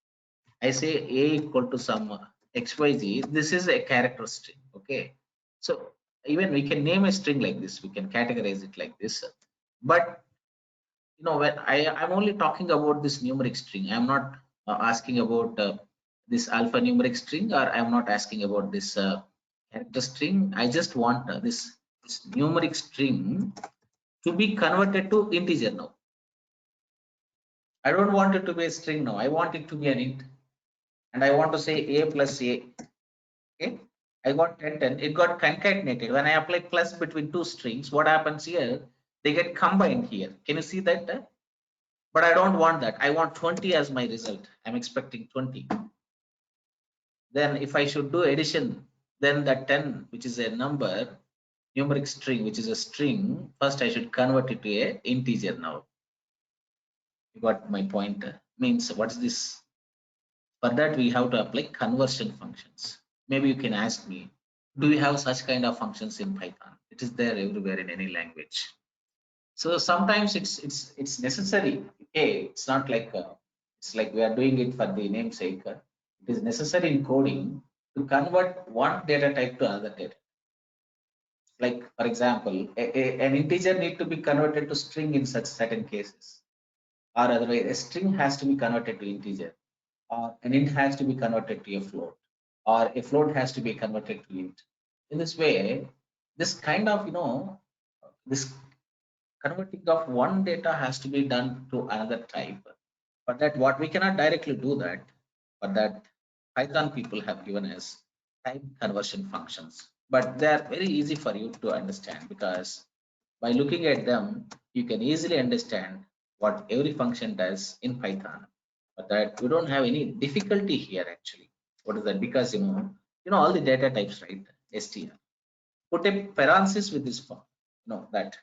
I say a equal to some xyz. This is a character string. Okay, so even we can name a string like this. We can categorize it like this. But when I'm only talking about this numeric string, I'm not asking about this alphanumeric string, or I'm not asking about this character string. I just want this numeric string to be converted to integer now. I don't want it to be a string now. I want it to be an int, and I want to say a plus a. Okay, I got 10 10. It got concatenated. When I apply plus between two strings, what happens here? They get combined here. Can you see that? But I don't want that. I want 20 as my result. I'm expecting 20. Then if I should do addition, then that 10, which is a number, numeric string, which is a string, first I should convert it to a integer now. You got my point? Means what's this? For that we have to apply conversion functions. Maybe you can ask me, do we have such kind of functions in Python? It is there everywhere in any language. So sometimes it's necessary. Okay, it's not like it's like we are doing it for the namesake. It is necessary in coding to convert one data type to another data. Like for example, an integer need to be converted to string in such certain cases, or otherwise a string has to be converted to integer, or an int has to be converted to a float, or a float has to be converted to int. In this way, this kind of this converting of one data has to be done to another type. For that, what we cannot directly do that, but that Python people have given us type conversion functions. But they are very easy for you to understand, because by looking at them, you can easily understand what every function does in Python. But that we don't have any difficulty here actually. What is that? Because all the data types, right? str. Put a parenthesis with this form. That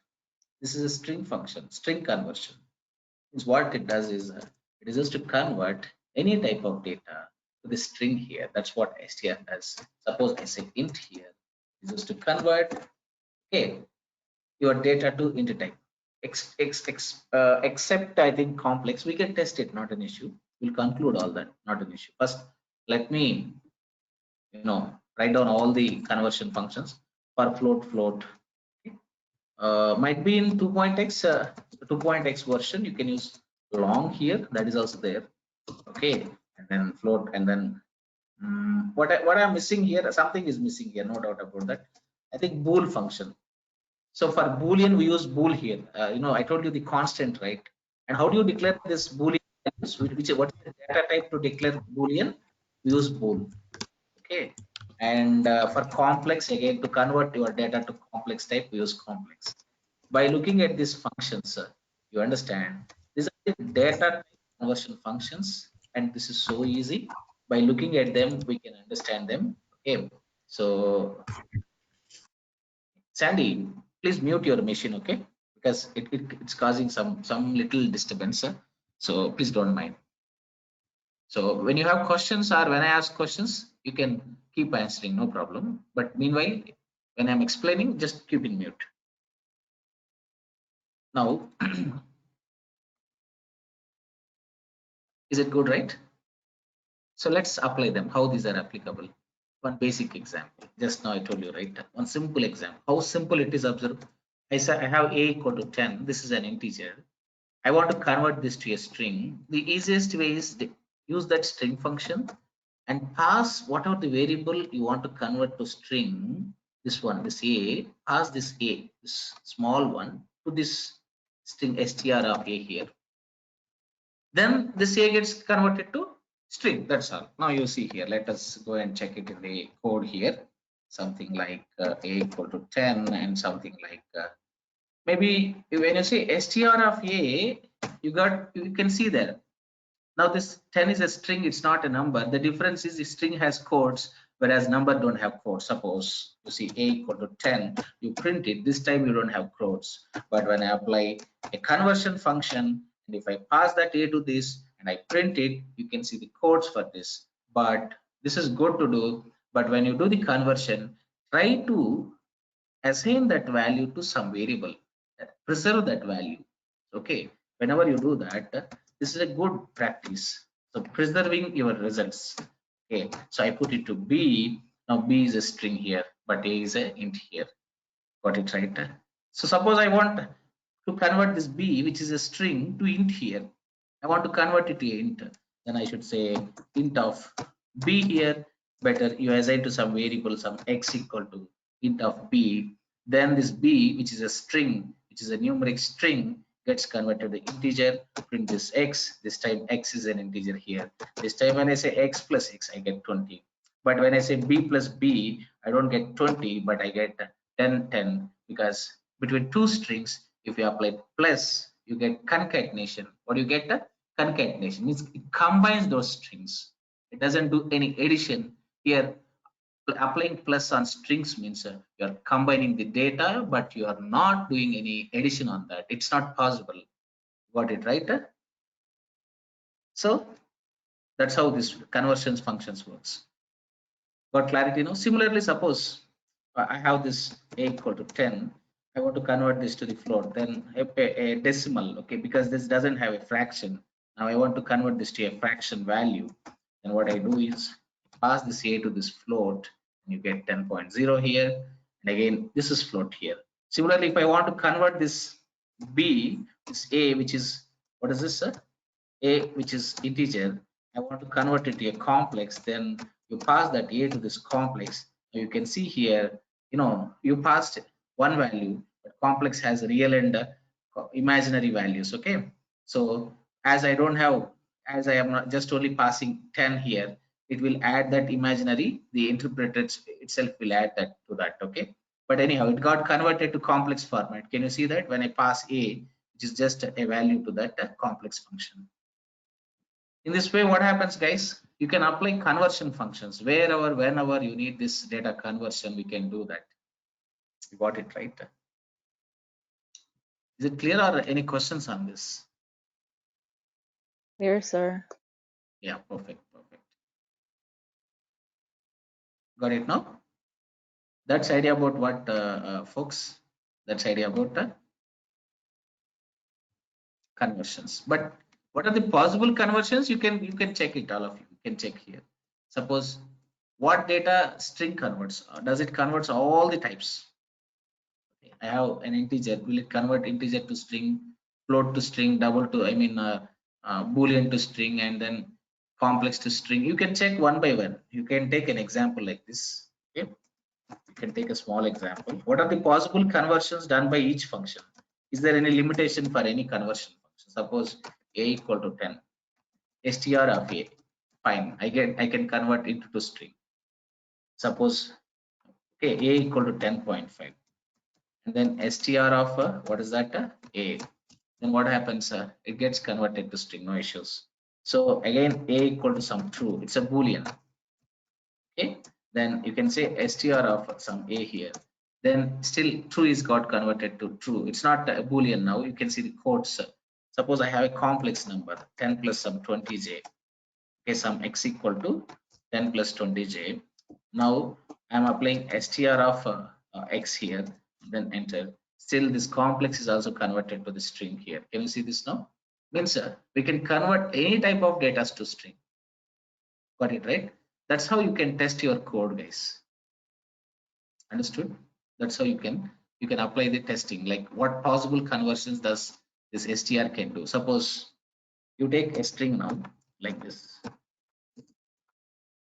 this is a string function, string conversion. Means what it does is it is just to convert any type of data to the string here. That's what str does. Suppose I say int here, it's just to convert your data to int type. Except I think complex, we can test it, not an issue. We'll conclude all that, not an issue. First, let me, write down all the conversion functions for float. Might be in 2.x, 2.x version. You can use long here. That is also there. Okay, and then float, and then what I'm missing here, something is missing here, no doubt about that. I think bool function. So for Boolean, we use bool here. I told you the constant, right? And how do you declare this Boolean values? What is the data type to declare Boolean? We use bool. Okay. And for complex, again, to convert your data to complex type, we use complex. By looking at these functions, you understand these are the data type conversion functions, and this is so easy. By looking at them, we can understand them. Okay. So Sandy, please mute your machine, okay? Because it's causing some little disturbance. So please don't mind. So when you have questions or when I ask questions, you can keep answering, no problem. But meanwhile, when I'm explaining, just keep in mute. Now, is it good, right? So let's apply them, how these are applicable. One basic example, just now I told you, right? One simple example, how simple it is. Observe, I said I have a equal to 10. This is an integer. I want to convert this to a string. The easiest way is to use that string function and pass whatever the variable you want to convert to string. This one, this a, pass this a, this small one, to this string str of a here. Then this a gets converted to string. That's all. Now you see here. Let us go and check it in the code here. Something like a equal to 10 and something like maybe when you say str of a, you can see there. Now this 10 is a string, it's not a number. The difference is the string has quotes, whereas number don't have quotes. Suppose you see a equal to 10, you print it. This time you don't have quotes. But when I apply a conversion function, and if I pass that a to this and I print it, you can see the quotes for this. But this is good to do. But when you do the conversion, try to assign that value to some variable, preserve that value. Okay, whenever you do that, this is a good practice. So preserving your results. Okay, so I put it to b. Now b is a string here, but a is a int here. Got it right? So suppose I want to convert this b, which is a string, to int here. I want to convert it to int. Then I should say int of b here. Better you assign to some variable, some x equal to int of b. Then this b, which is a string, which is a numeric string, gets converted to integer. Print this x. This time x is an integer here. This time when I say x plus x, I get 20. But when I say b plus b, I don't get 20, but I get 10 because between two strings, if you apply plus, you get concatenation. What do you get? Concatenation means it combines those strings. It doesn't do any addition. Here, applying plus on strings means you are combining the data, but you are not doing any addition on that. It's not possible. Got it right? So that's how this conversions functions works. Got clarity now? Similarly, suppose I have this a equal to 10. I want to convert this to the float, then a decimal, okay, because this doesn't have a fraction. Now I want to convert this to a fraction value. And what I do is pass this a to this float, and you get 10.0 here. And again, this is float here. Similarly, if I want to convert this b, this a, which is, what is this, a, which is integer, I want to convert it to a complex, then you pass that a to this complex. You can see here, you passed one value, but complex has real and imaginary values. Okay, so as I am not just only passing 10 here, it will add that imaginary, the interpreter itself will add that to that. Okay, but anyhow, it got converted to complex format. Can you see that when I pass a, which is just a value to that complex function? In this way, what happens, guys? You can apply conversion functions wherever, whenever you need this data conversion, we can do that. You got it right? Is it clear, or any questions on this? Clear, sir. Yeah, perfect. Got it now? That's idea about what, folks? That's idea about conversions. But What are the possible conversions? You can check it, all of you can check here. Suppose what data string converts? Does it converts all the types? Okay, I have an integer. Will it convert integer to string, float to string, double to Boolean to string, and then complex to string? You can check one by one. You can take an example like this. Okay, you can take a small example. What are the possible conversions done by each function? Is there any limitation for any conversion function? Suppose a equal to 10. str of a, fine, I can convert it to string. Suppose okay, a equal to 10.5, and then str of what is that, a, then what happens, it gets converted to string, no issues. So again, a equal to some true, it's a boolean. Okay, then you can say str of some a here, then still true is got converted to true. It's not a boolean now. You can see the quotes. Suppose I have a complex number 10 plus some 20j. Okay, some x equal to 10 plus 20j. Now I'm applying str of x here, then enter. Still this complex is also converted to the string here. Can you see this now? Means we can convert any type of data to string. Got it, right? That's how you can test your code, guys. Understood? That's how you can apply the testing, like what possible conversions does this str can do. Suppose you take a string now like this.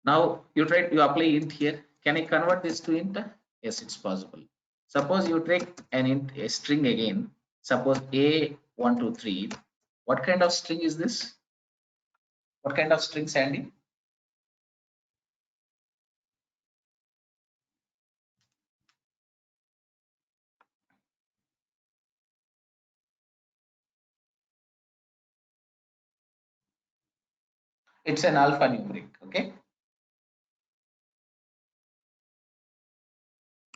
Now you apply int here. Can I convert this to int? Yes, it's possible. Suppose you take a string again. Suppose a123. What kind of string is this? What kind of string, Sandy? It's an alphanumeric. Okay.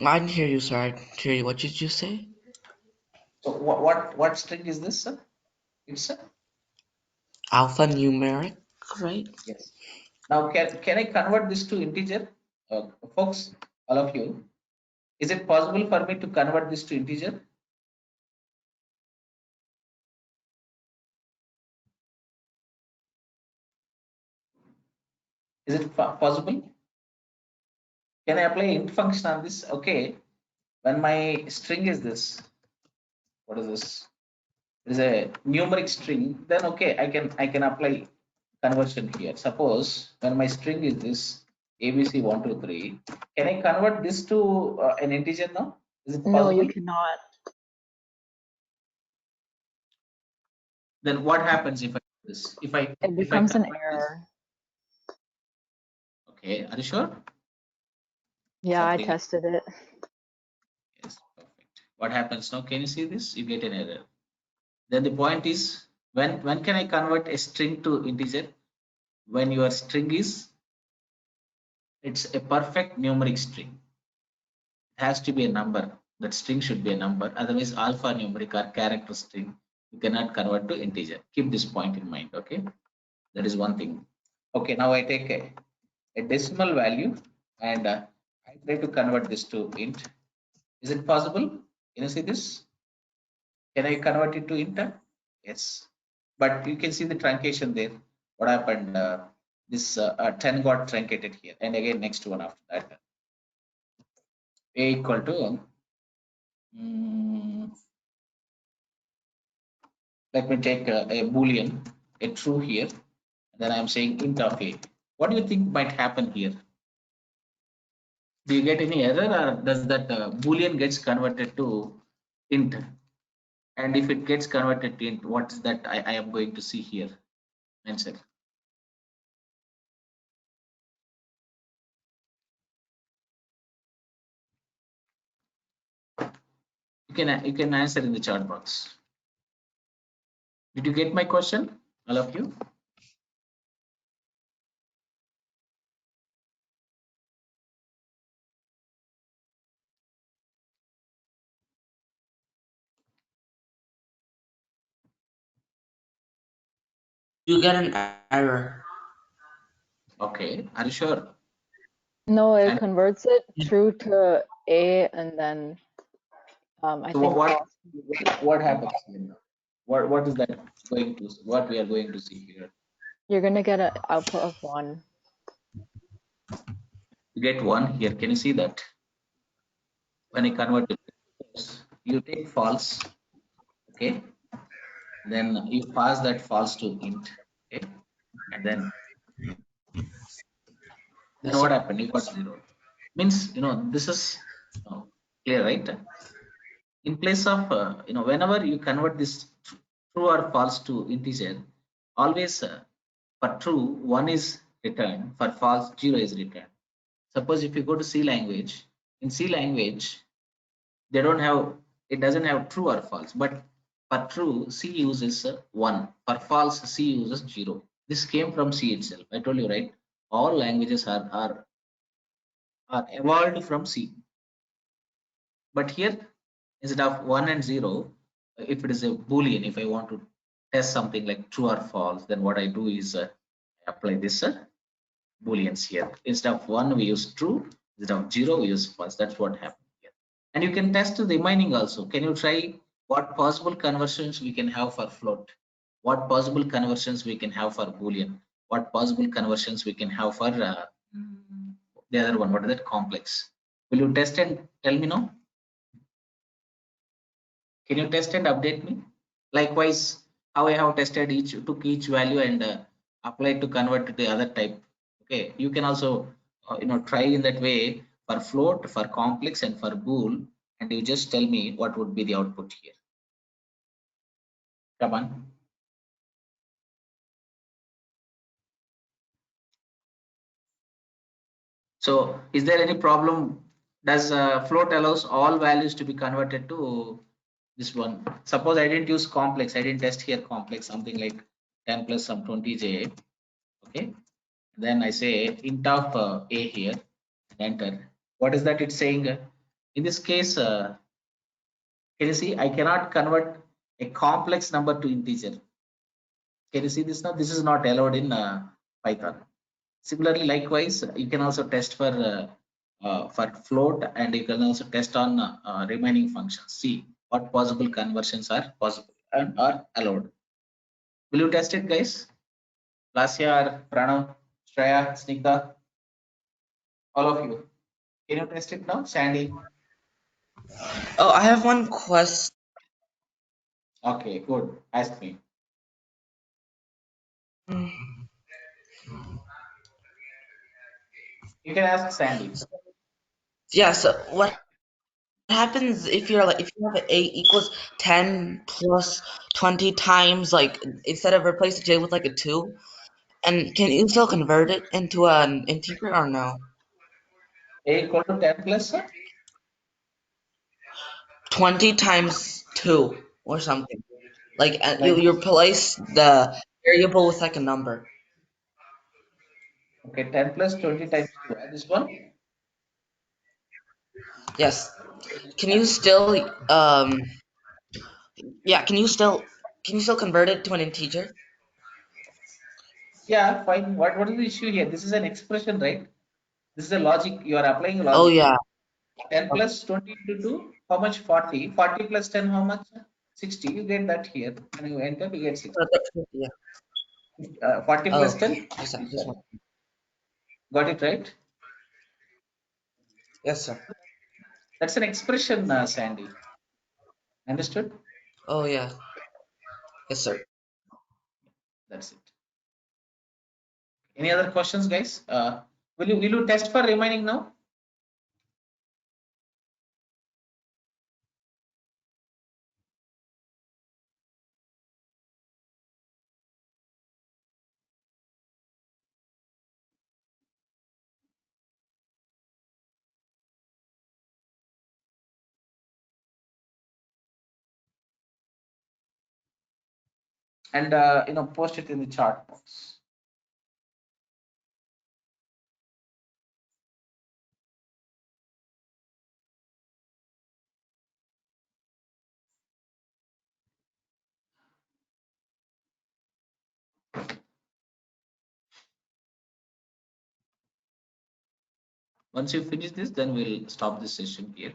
I didn't hear you, sir. I didn't hear you. What did you say? So what string is this, sir? It's a Alphanumeric, right? yes. Now can I convert this to integer, folks? All of you, is it possible for me to convert this to integer? Is it possible? Can I apply int function on this? Okay, when my string is this, what is this? It is a numeric string. Then okay, I can apply conversion here. Suppose when my string is this ABC123, can I convert this to an integer now? Is it possible? No, you cannot. Then what happens if I do this? It becomes an convert this? error. Okay, are you sure? Yeah, I Something. tested it. Yes, perfect. What happens now? Can you see this? You get an error. Then the point is, when can I convert a string to integer? When your string is, it's a perfect numeric string. It has to be a number. That string should be a number. Otherwise, alphanumeric or character string, you cannot convert to integer. Keep this point in mind. Okay, that is one thing. Okay, now I take a decimal value and I try to convert this to int. Is it possible? Can you see this? Can I convert it to int? Yes, but you can see the truncation there. What happened? This 10 got truncated here, and again next one after that. A equal to let me take a boolean, a true here. Then I'm saying int of a. What do you think might happen here? Do you get any error, or does that boolean gets converted to int? And if it gets converted to int, what is that I am going to see here? Answer. You can answer in the chat box. Did you get my question, all of you? You get an error. Okay, are you sure? No, it And converts it true to A and then I so think false. what happens here? What is that going to, what we are going to see here? You're gonna get an output of 1. You get 1 here. Can you see that? When I convert it, you take false, okay? Then you pass that false to int, okay? And then what happened? You got 0. Means, this is clear, right? In place of, whenever you convert this true or false to integer, always for true, 1 is returned, for false, 0 is returned. Suppose if you go to C language, in C language, they don't have, it doesn't have true or false, but for true, C uses 1, for false, C uses 0. This came from C itself. I told you, right? All languages are evolved from C. But here, instead of 1 and 0, if it is a Boolean, if I want to test something like true or false, then what I do is apply this Booleans here. Instead of 1, we use true. Instead of 0, we use false. That's what happened here. And you can test the remaining also. Can you try what possible conversions we can have for float? What possible conversions we can have for Boolean? What possible conversions we can have for the other one? What is that? Complex. Will you test and tell me now? Can you test and update me? Likewise, how I have tested took each value and applied to convert to the other type. Okay, you can also try in that way for float, for complex, and for bool, and you just tell me what would be the output here. Come on. So, is there any problem? Does float allows all values to be converted to this one? Suppose I didn't use complex. I didn't test here complex, something like 10 plus some 20j. Okay. Then I say int of a here, enter. What is that it's saying? In this case, can you see I cannot convert a complex number to integer. Can you see this now? This is not allowed in Python. Similarly, likewise, you can also test for float, and you can also test on remaining functions. See what possible conversions are possible and are allowed. Will you test it, guys? Lasya, Pranav, Shreya, Snigdha, all of you. Can you test it now, Sandy? Oh, I have one question. Okay, good. Ask me. You can ask Sandy. Yeah, so what happens if you have a equals 10 plus 20 times, like instead of replace j with like a 2, and can you still convert it into an integer or no? A equal to 10 plus 20 times 2 or something. Like like you this. replace the variable with like a number. Okay, 10 plus 20 times 2. This one? Yes. Can you still yeah, can you still convert it to an integer? Yeah, fine. What is the issue here? This is an expression, right? This is a logic. You are applying a Oh logic. yeah. 10 plus 20 into 2, how much? 40. 40 plus 10, how much? 60. You get that here. And you enter, you get 60. Yeah. 40 Oh, plus okay. 10? Yes, sir. Just one. Got it right? Yes, sir. That's an expression, Sandy. Understood? Oh yeah. Yes, sir. That's it. Any other questions, guys? Will you test for remaining now? And post it in the chat box. Once you finish this, then we'll stop this session here.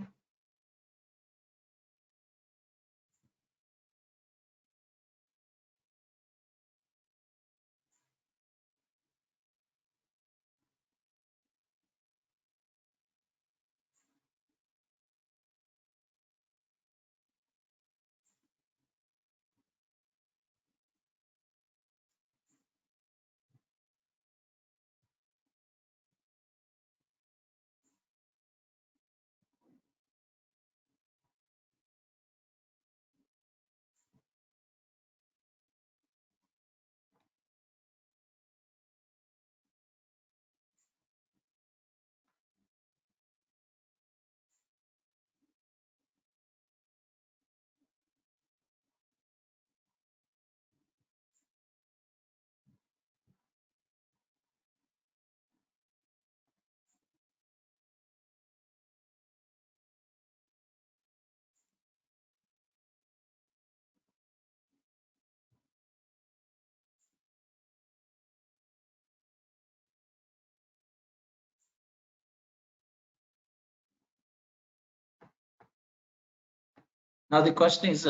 Now the question is,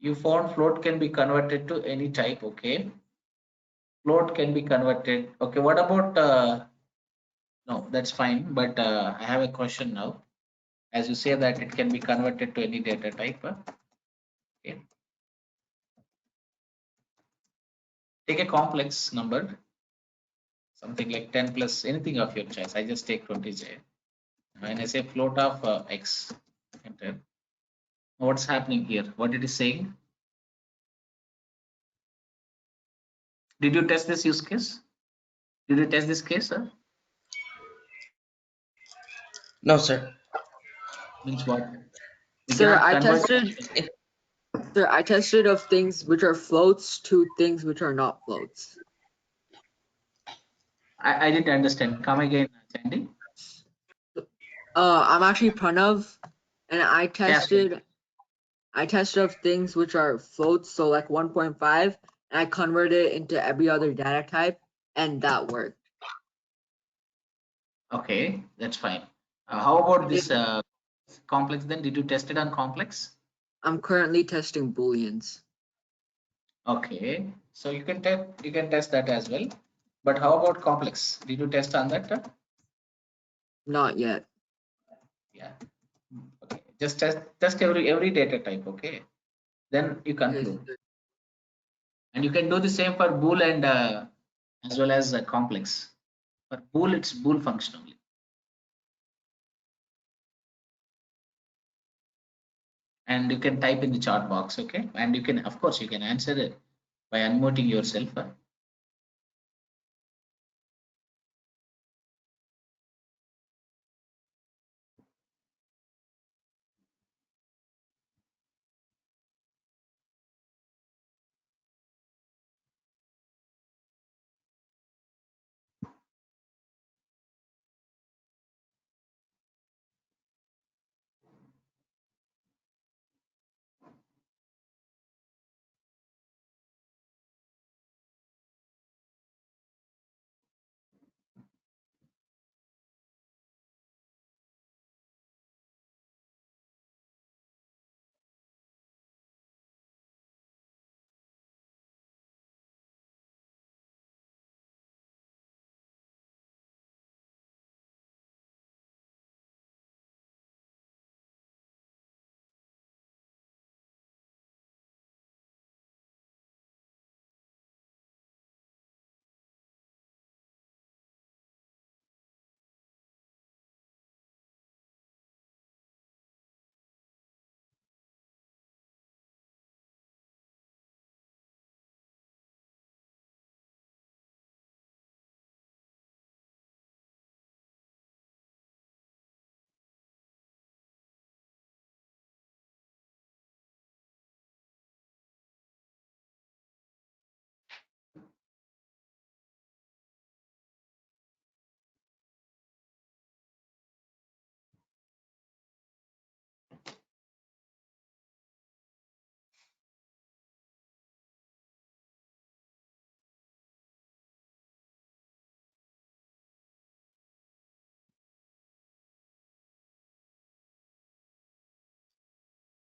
you found float can be converted to any type. Okay, float can be converted. Okay, what about no, that's fine, but I have a question now. As you say that it can be converted to any data type. Okay, take a complex number, something like 10 plus anything of your choice. I just take 20j. When I say float of x, enter. What's happening here? What it is saying? Did you test this use case? Did you test this case, sir? No, sir. Means what? We Sir, cannot I convert. tested. Sir, I tested of things which are floats to things which are not floats. I didn't understand. Come again, Sandy. I'm actually Pranav, and I Yes. tested of things which are floats, so like 1.5, and I converted it into every other data type, and that worked. Okay, that's fine. How about this complex then? Did you test it on complex? I'm currently testing Booleans. Okay, so you can test that as well. But how about complex? Did you test on that? Not yet. Yeah. Okay. Just test every data type. Okay. Then you conclude. Yes, And you can do the same for bool and as well as complex. For bool, it's bool function only. And you can type in the chat box, okay? And you can, of course, you can answer it by unmuting yourself.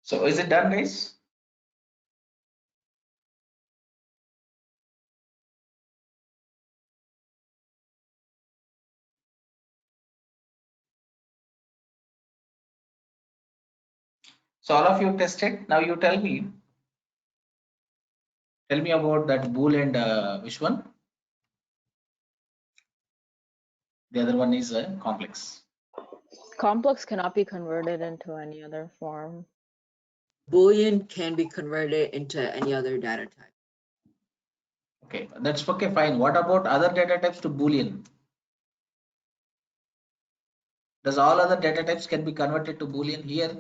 So is it done, guys? So all of you tested. Now you tell me about that bool and which one? The other one is complex. Complex cannot be converted into any other form. Boolean can be converted into any other data type. Okay, that's okay, fine. What about other data types to Boolean? Does all other data types can be converted to Boolean? Here?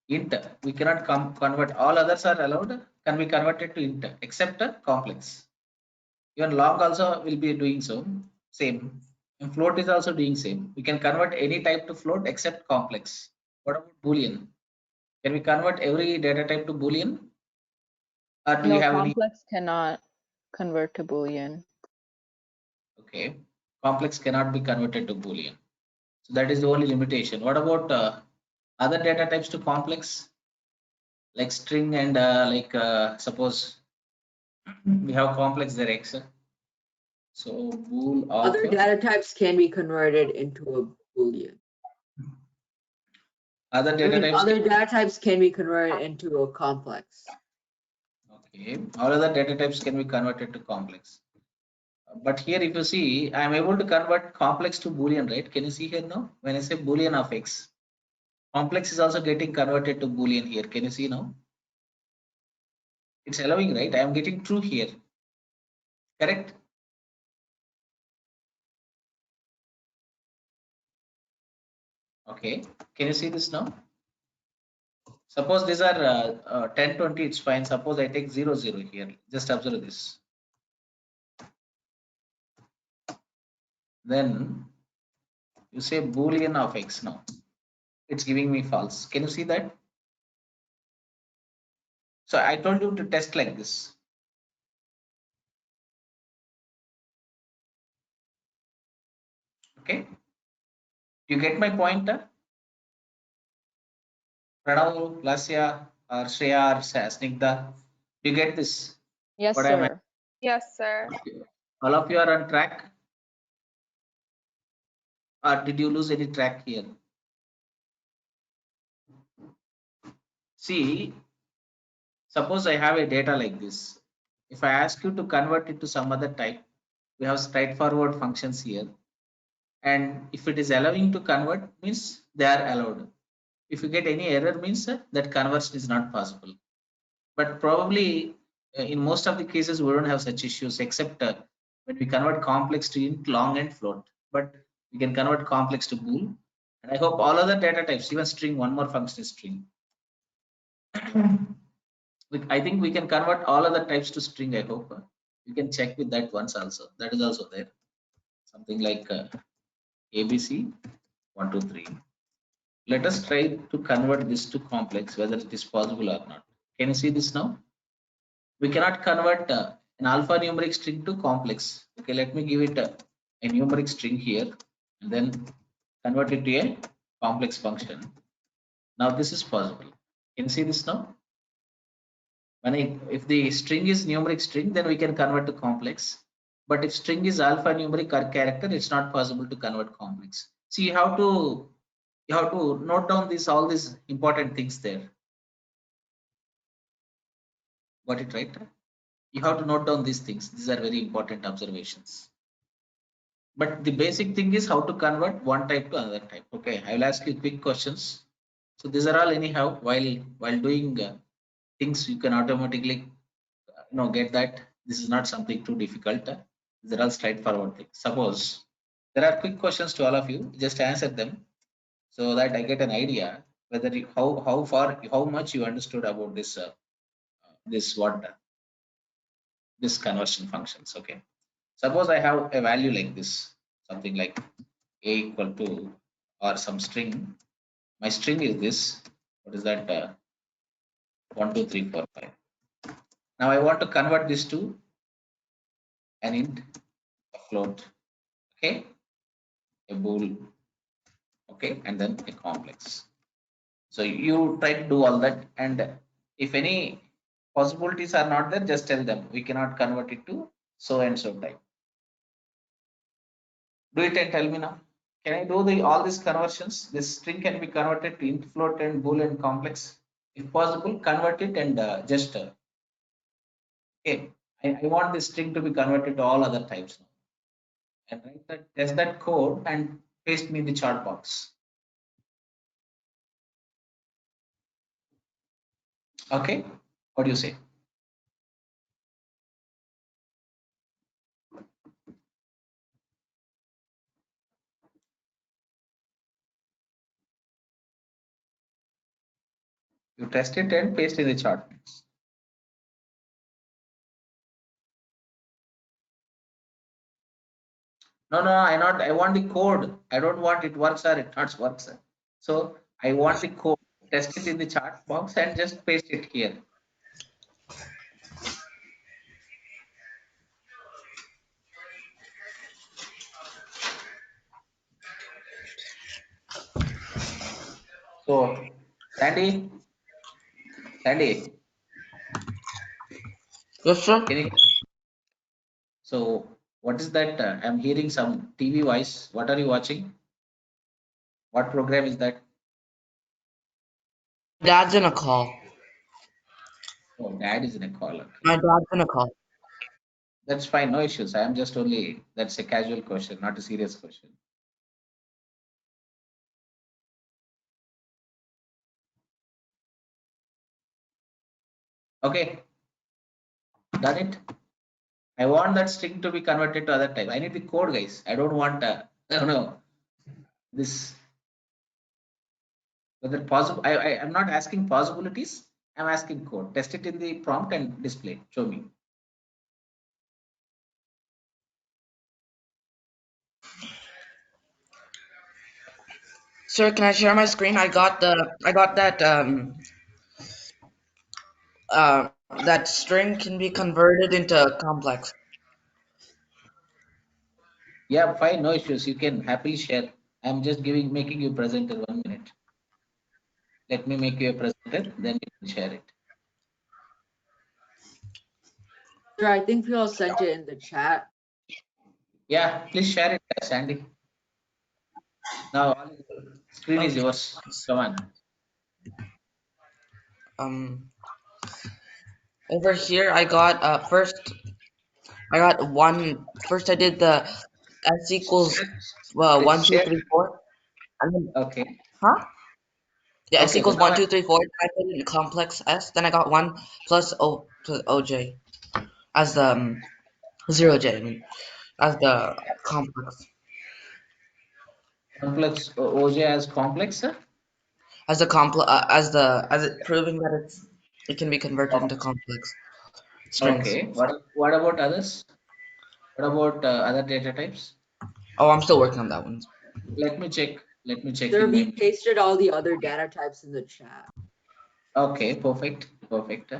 Int, we cannot convert. All others are allowed, can be converted to int except complex. Even long also will be doing so, same. And float is also doing same. We can convert any type to float except complex. What about Boolean? Can we convert every data type to Boolean? Or do you No, have any? complex cannot convert to Boolean. Okay, complex cannot be converted to Boolean. So that is the only limitation. What about other data types to complex, like string and suppose we have complex there X. So bool of Other data types can be converted into a Boolean. other data types. Other data types can be converted into a complex. Okay, all other data types can be converted to complex. But here, if you see, I am able to convert complex to Boolean, right? Can you see here now? When I say Boolean of X, complex is also getting converted to Boolean here. Can you see now? It's allowing, right? I am getting true here. Correct? Okay. Can you see this now? Suppose these are 10, 20, it's fine. Suppose I take 0, 0 here. Just observe this. Then you say Boolean of X now. It's giving me false. Can you see that? So I told you to test like this. Okay. You get my point? Pranav, Lasya, or Shreya, or Snigdha. You get this? Yes, What am I? sir. Yes, sir. All of you are on track? Or did you lose any track here? See, suppose I have a data like this. If I ask you to convert it to some other type, we have straightforward functions here. And if it is allowing to convert, means they are allowed. If you get any error, means that conversion is not possible. But probably in most of the cases, we don't have such issues, except when we convert complex to int, long, and float. But we can convert complex to bool. And I hope all other data types, even string, one more function is string. I think we can convert all other types to string. I hope you can check with that once also. That is also there. Something like ABC 1, 2, 3. Let us try to convert this to complex, whether it is possible or not. Can you see this now? We cannot convert an alphanumeric string to complex. Okay, let me give it a numeric string here and then convert it to a complex function. Now this is possible. Can you see this now? If the string is numeric string, then we can convert to complex. But if string is alphanumeric or character, it's not possible to convert complex. See, you have to note down all these important things there. Got it right? You have to note down these things. These are very important observations. But the basic thing is how to convert one type to another type. Okay, I will ask you quick questions. So these are all anyhow while doing things you can automatically get that this is not something too difficult. These are all straightforward things. Suppose there are quick questions to all of you. Just answer them so that I get an idea whether how much you understood about this this conversion functions. Okay. Suppose I have a value like this, something like a equal to or some string. My string is this. What is that? 1, 2, 3, 4, 5. Now I want to convert this to an int, a float, okay, a bool, okay, and then a complex. So you try to do all that, and if any possibilities are not there, just tell them we cannot convert it to so and so type. Do it and tell me now. Can I do all these conversions? This string can be converted to int, float, and bool and complex. If possible, convert it and just okay. I want this string to be converted to all other types now. And write that, test that code and paste me in the chart box. Okay, what do you say? You test it and paste in the chart. No, I want the code. I don't want it works or it not works. So I want the code. Test it in the chart box and just paste it here. So, Sandy, Yes, sir. can you? So, what is that? I'm hearing some TV voice. What are you watching? What program is that? Dad's in a call. Oh, dad is in a call. Okay. My dad's in a call. That's fine, no issues. I am just only, that's a casual question, not a serious question. Okay, done it. I want that string to be converted to other type. I need the code, guys. I don't want, I don't know, this, whether possible. I'm not asking possibilities. I'm asking code. Test it in the prompt and display. Show me. Sir, can I share my screen? I got that string can be converted into complex. Yeah, fine, no issues. You can happily share. I'm just making you presenter 1 minute. Let me make you a presenter, then you can share it. Sure, I think we all sent it in the chat. Yeah, please share it, Sandy. Now, screen is Okay. yours. Come on. Um, Over here I got first I got one. First I did the s equals Please one two share. three four, and then Okay. huh? Yeah, s Okay. So equals now one two three four. I put it in complex s. Then I got one plus oj as the 0j. I mean as the complex complex OJ as complex, sir. as the complex as it proving that it can be converted into complex strings. Okay. What about others? What about other data types? Oh, I'm still working on that one. Let me check. Let me check Sir, in we my. pasted all the other data types in the chat. Okay. Perfect. Perfect.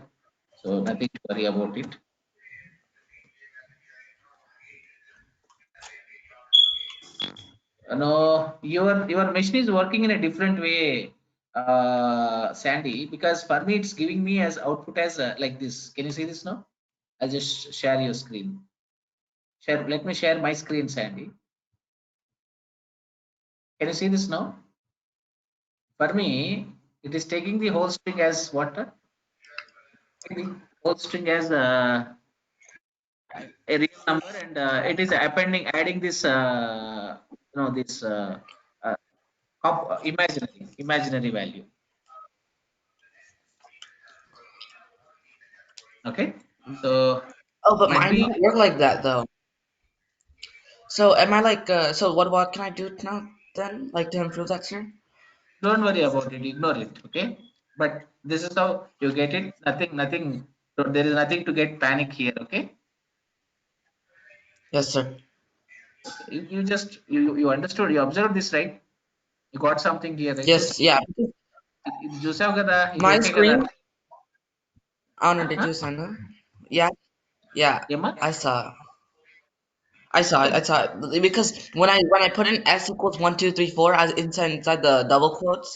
So nothing to worry about it. No, your machine is working in a different way, Sandy. Because for me, it's giving me as output as like this. Can you see this now? I'll just share your screen. Share. Let me share my screen, Sandy. Can you see this now? For me, it is taking the whole string as what? The whole string as a real number, and it is adding this, this uh, imaginary value. Okay, so Oh, but might mine be. don't work like that though. So am I like so what can I do now then like to improve that, sir? Don't worry about it. Ignore it. Okay, but this is how you get it. Nothing. So there is nothing to get panic here. Okay. Yes, sir. Okay. You just you understood. You observed this, right? You got something here, right? Yes, yeah. ఇది చూసావు కదా ఇది My okay కదా screen. Honor, did Huh? you send it? Yeah, yeah. ఏమ్మా I saw. I saw it. I saw it because when I put in s equals 1 2 3 4 as inside the double quotes,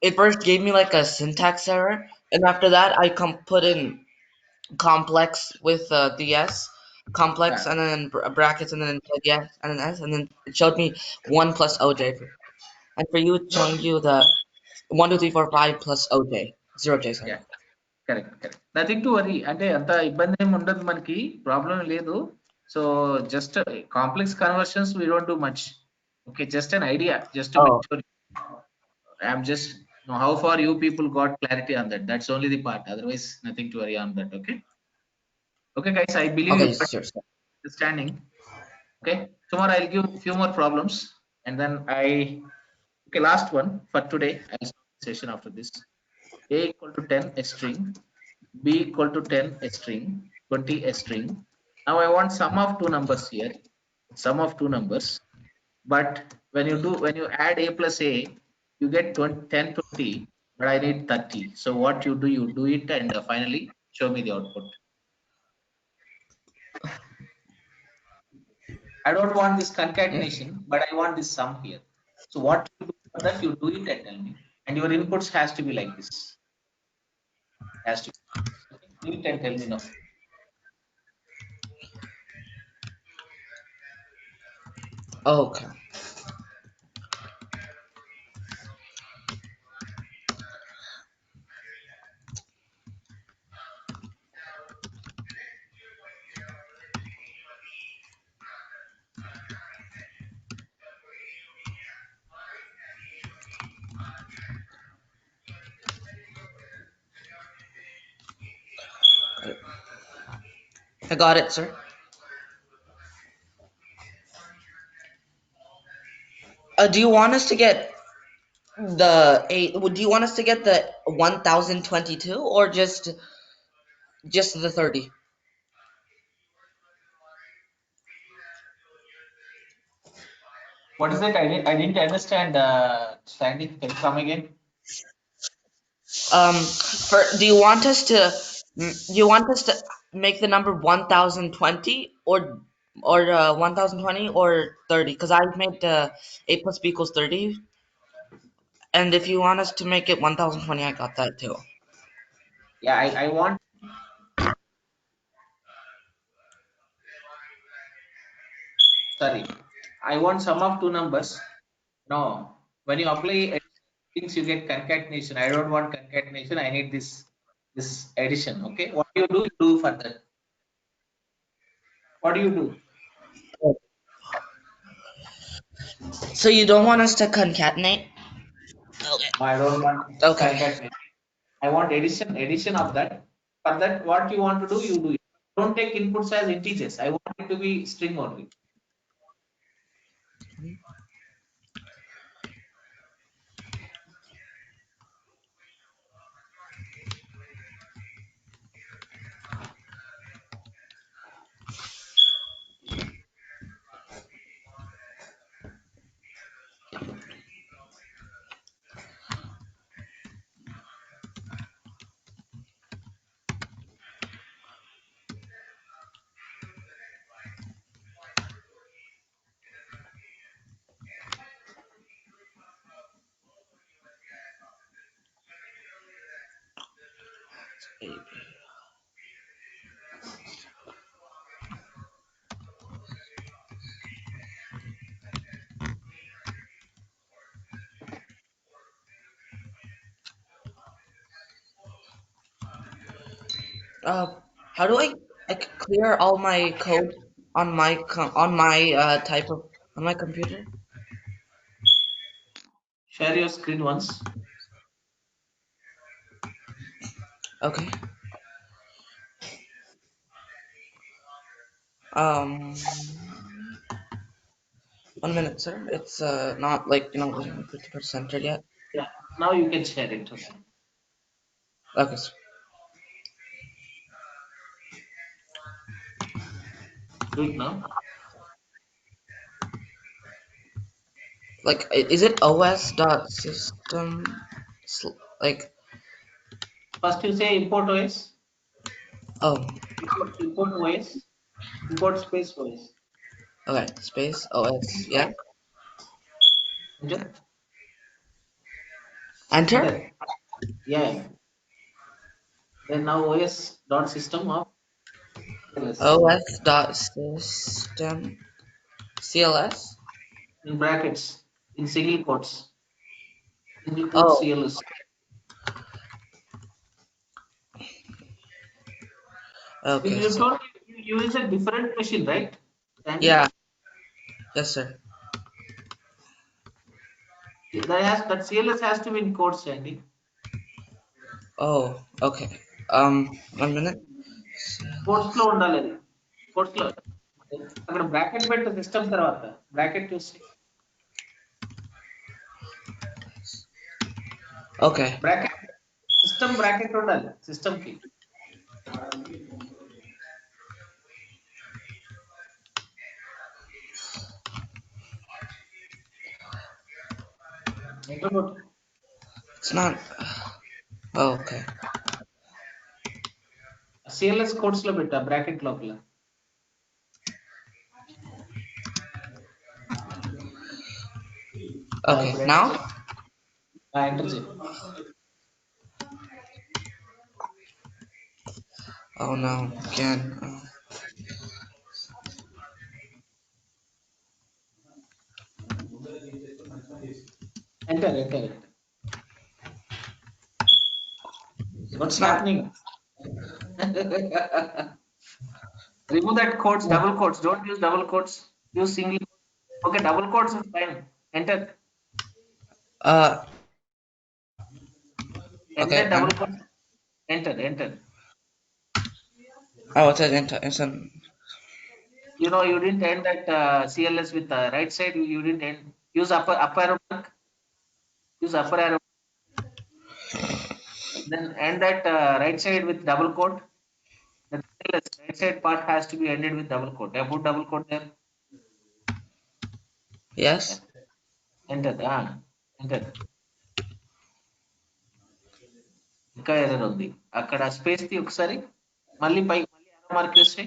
it first gave me like a syntax error, and after that I put in complex with the s, complex, Yeah. and then brackets, and then the s, and then s, and then it showed me 1 plus oj, and for you it's showing you the 1 2 3 4 5 plus oj 0j. Sorry. Yeah, correct nothing to worry అంటే అంత ఇబ్బంది ఏమి ఉండదు మనకి problem లేదు so just complex conversions we don't do much okay just an idea just to make Oh, sure I'm just how far you people got clarity on that. That's only the part, otherwise nothing to worry on that. Okay, okay guys, I believe you okay, got sure, sure. understanding. Okay, tomorrow I'll give few more problems, and then okay, last one for today. I'll stop the session after this. A equal to 10 a string, b equal to 10 a string, 20 a string. Now I want sum of two numbers here, sum of two numbers. But when you add a plus a, you get 20, 10 20, but I need 30. So what you do it, and finally show me the output. I don't want this concatenation, but I want this sum here. So what you do For that, you do it and tell me. And your inputs has to be like this. Has to do it and tell me now. Okay. I got it, sir. Do you want us to get the eight? Do you want us to get the 1022 or just the 30? What is it? I didn't understand. Sandy, can you come again? Do you want us to make the number 1020 or 1020 or 30? Because I made 8 plus b equals 30. And if you want us to make it 1020, I got that too. Yeah, I want. Sorry, I want sum of two numbers. No, when you apply things, you get concatenation. I don't want concatenation. I need this addition. Okay, what do you do for that? What do you do? So you don't want us to concatenate? Okay. No, I don't want Okay. concatenation. I want addition of that. For that, what you want to do, you do it. Don't take inputs as integers. I want it to be string only. How do I clear all my code on my type of on my computer? Share your screen once. Okay. Um, 1 minute, sir. It's not like 50% centered yet. Yeah. Now you can share it. Okay. Okay, sir. Do it now. Like, is it os dot system like? First you say import OS. Oh, Import OS. Import space OS. okay. Space os. Yeah. Enter. Enter. Enter. Yeah. Then now OS dot system of CLS Os dot system cls. in brackets in single quotes. Single quotes Oh, CLS. okay. You So told me you use a different machine, right? Sandy? yeah. Yes, sir. That CLS has to be in quotes, Sandy. Oh, okay. 1 minute. Course లో ఉండాలి అది course లో అక్కడ bracket పెట్ట system తర్వాత bracket చూసి Okay. Bracket system bracket ఉండాలి system కి It's not. Oh, okay. Cls codes లో పెట్టా బ్రాకెట్ లోపల Okay. Now. Enter చేయి. Oh no, again. Enter. What's It's not. happening? Remove that quotes, double quotes. Don't use double quotes. Use single. Okay, double quotes is fine. Enter. Okay. Enter double quotes. Enter. Oh, it says enter. It's an. You know, you didn't end that CLS with the right side. You didn't end. Use upper arrow mark. Use upper arrow. Then end that right side with double quote. The CLS right side part has to be ended with double quote. I put double quote there. Yes. Enter. Enter. ఇంకా error ఉంది అక్కడ space the ఒకసారి మళ్ళీ arrow mark చేసి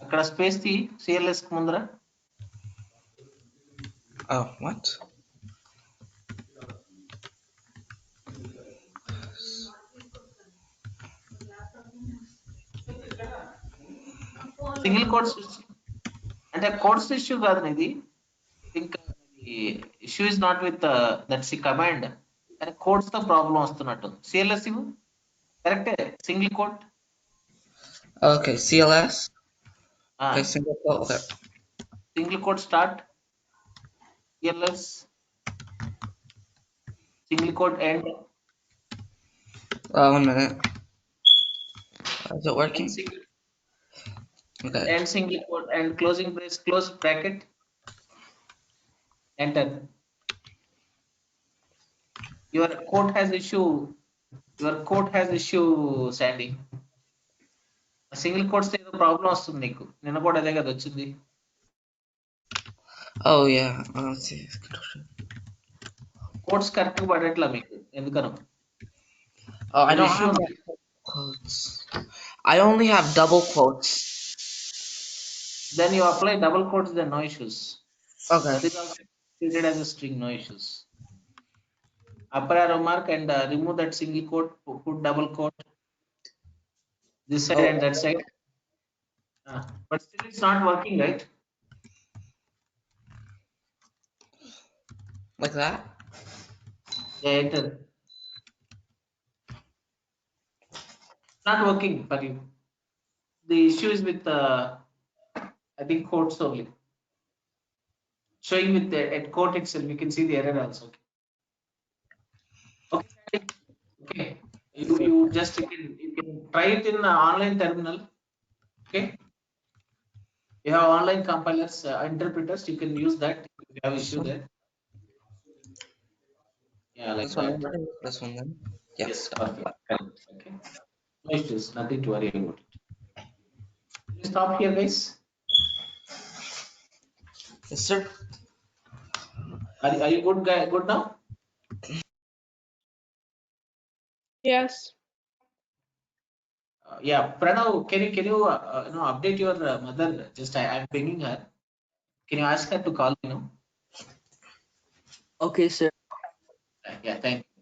అక్కడ space the CLS కు ముందర. Oh, what? Single quotes అంటే కోట్స్ ఇష్యూ కాదు ఇది. ఇంకా issue is not with that C command, కానీ కోడ్స్ తో ప్రాబ్లం వస్తున్నట్టు. సిఎల్ఎస్ ఇవ్వు కరెక్టే. Single quote. Okay, CLS. Okay, single quote. Okay. Single quote start. CLS single quote end. 1 minute. Is it working? Okay. End single quote and closing brace, close bracket. Enter. Your quote has issue, Sandy. Single quotes ఏదో problem వస్తుంది నీకు. నిన్న కూడా అదే కదా వచ్చింది. Oh yeah. Let's see. Quotes correct గా పడట్లా మీకు ఎందుకనో. Oh, I don't have quotes. I only have double quotes. Then you apply double quotes, then no issues. Okay. That is also treated as a string, no issues. Upper arrow mark and remove that single quote, put double quote this side and that side. But still it's not working, right? Like that? Yeah, enter. Not working for you. The issue is with I think quotes only. Showing with the at quote itself, you can see the error also. Okay. You can try it in online terminal. Okay. You have online compilers, interpreters. You can use that if you have issue there. Yeah, like that. This one then. Yeah. Yes, perfect. Okay. No issues. Nothing to worry about it. Will you stop here, guys? Yes, sir. Are you good now? Yes. Yeah, Pranav, can you update your mother? Just I'm pinging her. Can you ask her to call me now? Okay, sir. Yeah, thank you.